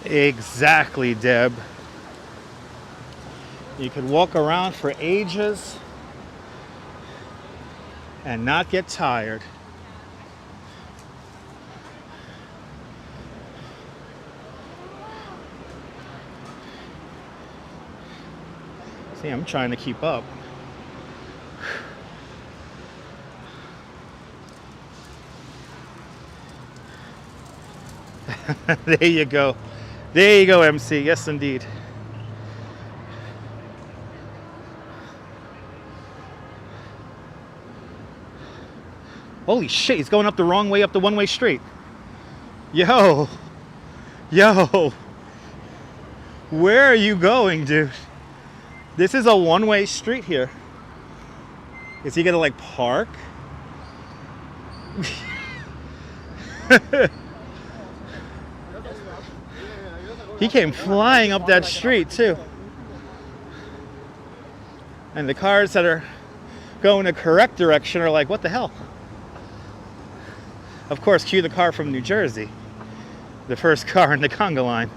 Exactly, Deb. You could walk around for ages and not get tired. See, I'm trying to keep up. There you go. There you go, MC. Yes, indeed. Holy shit, he's going up the wrong way up the one-way street. Yo. Yo. Where are you going, dude? This is a one-way street here. Is he gonna, like, park? He came flying up that street too. And the cars that are going the correct direction are like, what the hell? Of course, cue the car from New Jersey. The first car in the conga line.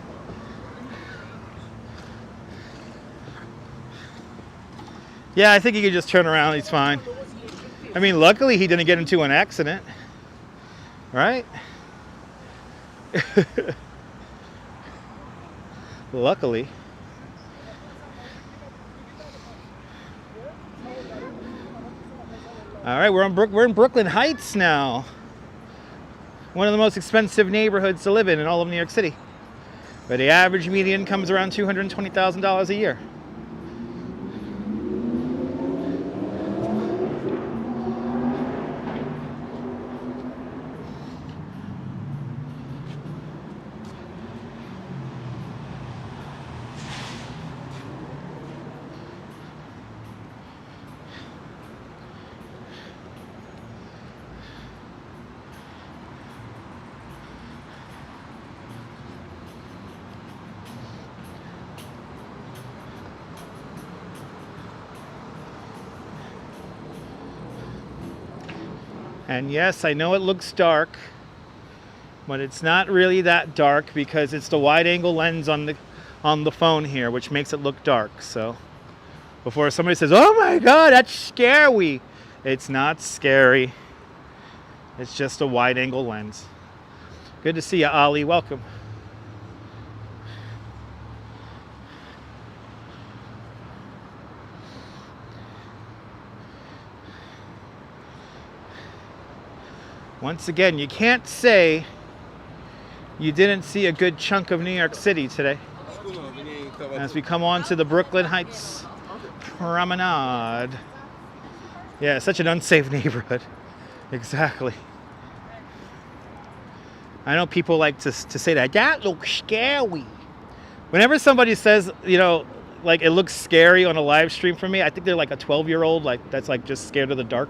Yeah, I think he could just turn around, he's fine. I mean, luckily he didn't get into an accident. Right? Luckily. All right, we're in Brooklyn Heights now. One of the most expensive neighborhoods to live in all of New York City. Where the average median comes around $220,000 a year. And yes, I know it looks dark, but it's not really that dark because it's the wide angle lens on on the phone here, which makes it look dark. So before somebody says, oh my God, that's scary. It's not scary. It's just a wide angle lens. Good to see you, Ali. Welcome. Once again, you can't say you didn't see a good chunk of New York City today. As we come on to the Brooklyn Heights Promenade. Yeah, such an unsafe neighborhood. Exactly. I know people like to say that. That looks scary. Whenever somebody says, you know, like it looks scary on a live stream for me, I think they're like a 12-year-old, like that's like just scared of the dark.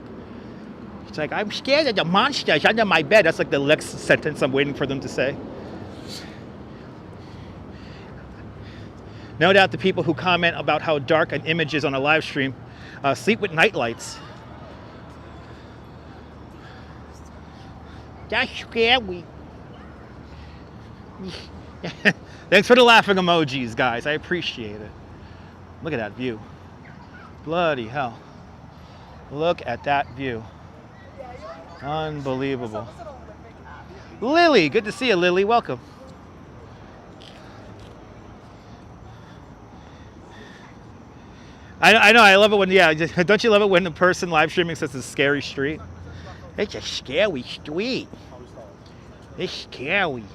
It's like, I'm scared of the monsters under my bed. That's like the next sentence I'm waiting for them to say. No doubt the people who comment about how dark an image is on a live stream sleep with night lights. That's scary. Thanks for the laughing emojis, guys. I appreciate it. Look at that view. Bloody hell. Look at that view. Unbelievable. Lily, good to see you, Lily. Welcome. I know, I love it when, yeah, don't you love it when the person live streaming says it's a scary street? It's a scary street. It's scary.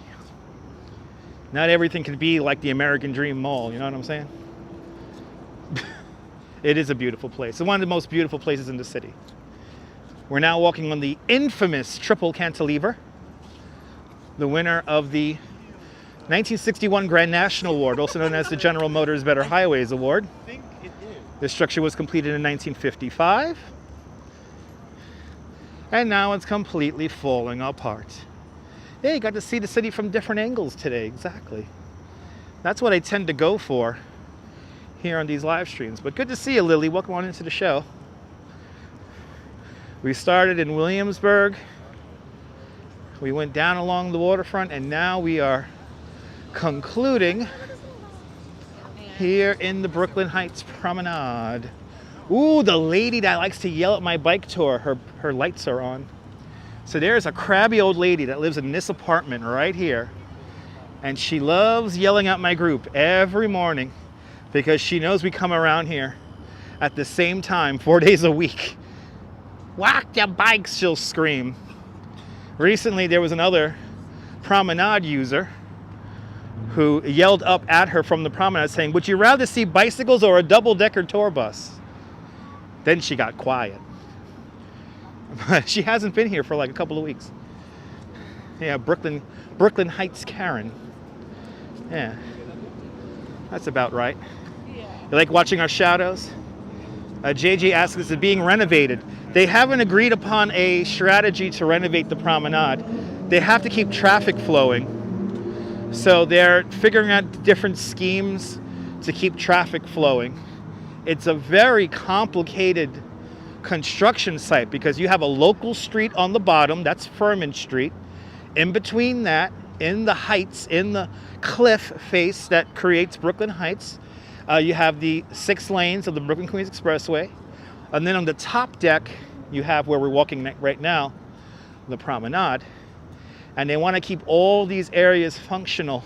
Not everything can be like the American Dream Mall, you know what I'm saying? It is a beautiful place. It's one of the most beautiful places in the city. We're now walking on the infamous triple cantilever, the winner of the 1961 Grand National Award, also known as the General Motors Better Highways Award. This structure was completed in 1955, and now it's completely falling apart. Yeah, you got to see the city from different angles today, exactly. That's what I tend to go for here on these live streams. But good to see you, Lily. Welcome on into the show. We started in Williamsburg, we went down along the waterfront, and now we are concluding here in the Brooklyn Heights Promenade. Ooh, the lady that likes to yell at my bike tour, her lights are on. So there's a crabby old lady that lives in this apartment right here, and she loves yelling at my group every morning because she knows we come around here at the same time 4 days a week. Whack the bikes, she'll scream. Recently, there was another promenade user who yelled up at her from the promenade saying, would you rather see bicycles or a double-decker tour bus? Then she got quiet. But she hasn't been here for like a couple of weeks. Yeah, Brooklyn Heights Karen. Yeah, that's about right. You like watching our shadows? JJ asks, is it being renovated? They haven't agreed upon a strategy to renovate the promenade. They have to keep traffic flowing. So they're figuring out different schemes to keep traffic flowing. It's a very complicated construction site because you have a local street on the bottom, that's Furman Street. In between that, in the heights, in the cliff face that creates Brooklyn Heights, you have the 6 lanes of the Brooklyn Queens Expressway. And then on the top deck, you have where we're walking right now, the promenade. And they want to keep all these areas functional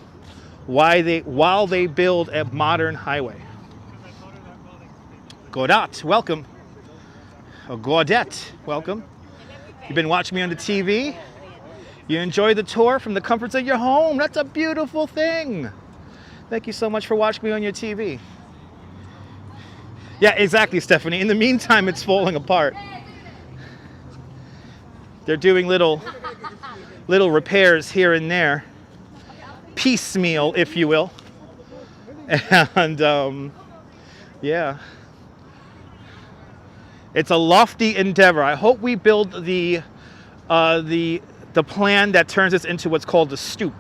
while they build a modern highway. Godat, welcome. Oh, Gaudette, welcome. You've been watching me on the TV. You enjoy the tour from the comforts of your home. That's a beautiful thing. Thank you so much for watching me on your TV. Yeah, exactly, Stephanie. In the meantime, it's falling apart. They're doing little repairs here and there. Piecemeal, if you will. And, yeah. It's a lofty endeavor. I hope we build the plan that turns us into what's called a stoop.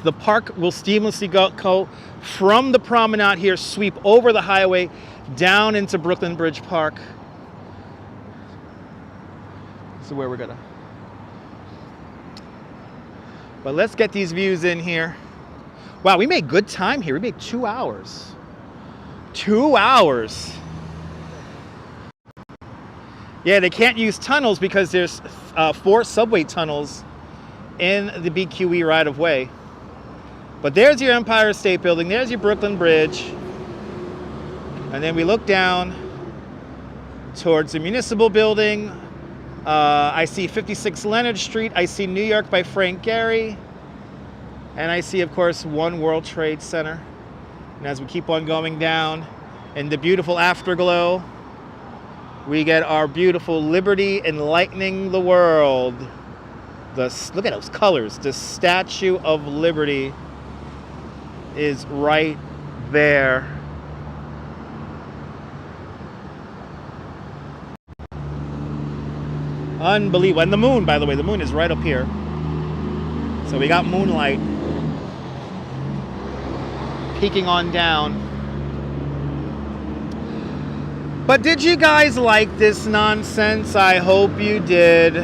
The park will seamlessly go from the promenade here, sweep over the highway, down into Brooklyn Bridge Park. This is where we're gonna. But let's get these views in here. Wow, we made good time here. We made 2 hours. 2 hours. Yeah, they can't use tunnels because there's 4 subway tunnels in the BQE right-of-way. But there's your Empire State Building. There's your Brooklyn Bridge. And then we look down towards the Municipal Building. I see 56 Leonard Street. I see New York by Frank Gehry. And I see, of course, One World Trade Center. And as we keep on going down in the beautiful afterglow, we get our beautiful Liberty enlightening the world. Look at those colors. The Statue of Liberty is right there. Unbelievable. And the moon, by the way, the moon is right up here. So we got moonlight peeking on down. But did you guys like this nonsense? I hope you did.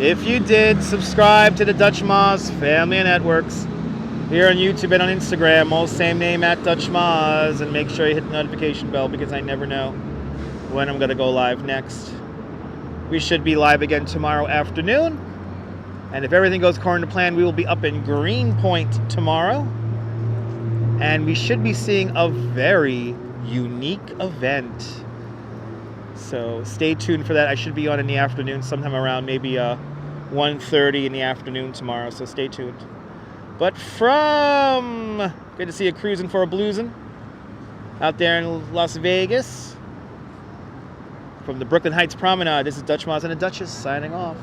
If you did, subscribe to the Dutch Moz Family of Networks here on YouTube and on Instagram, all same name at Dutch Moz, and make sure you hit the notification bell because I never know when I'm going to go live next. We should be live again tomorrow afternoon. And if everything goes according to plan, we will be up in Greenpoint tomorrow. And we should be seeing a very unique event. So stay tuned for that. I should be on in the afternoon, sometime around maybe 1:30 in the afternoon tomorrow. So stay tuned. But good to see you cruising for a bluesin' out there in Las Vegas. From the Brooklyn Heights Promenade, this is Dutch Moz and the Duchess signing off.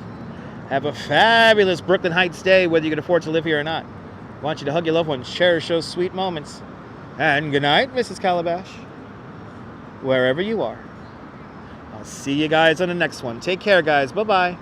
Have a fabulous Brooklyn Heights day, whether you can afford to live here or not. I want you to hug your loved ones, cherish those sweet moments. And good night, Mrs. Calabash, wherever you are. I'll see you guys on the next one. Take care, guys. Bye-bye.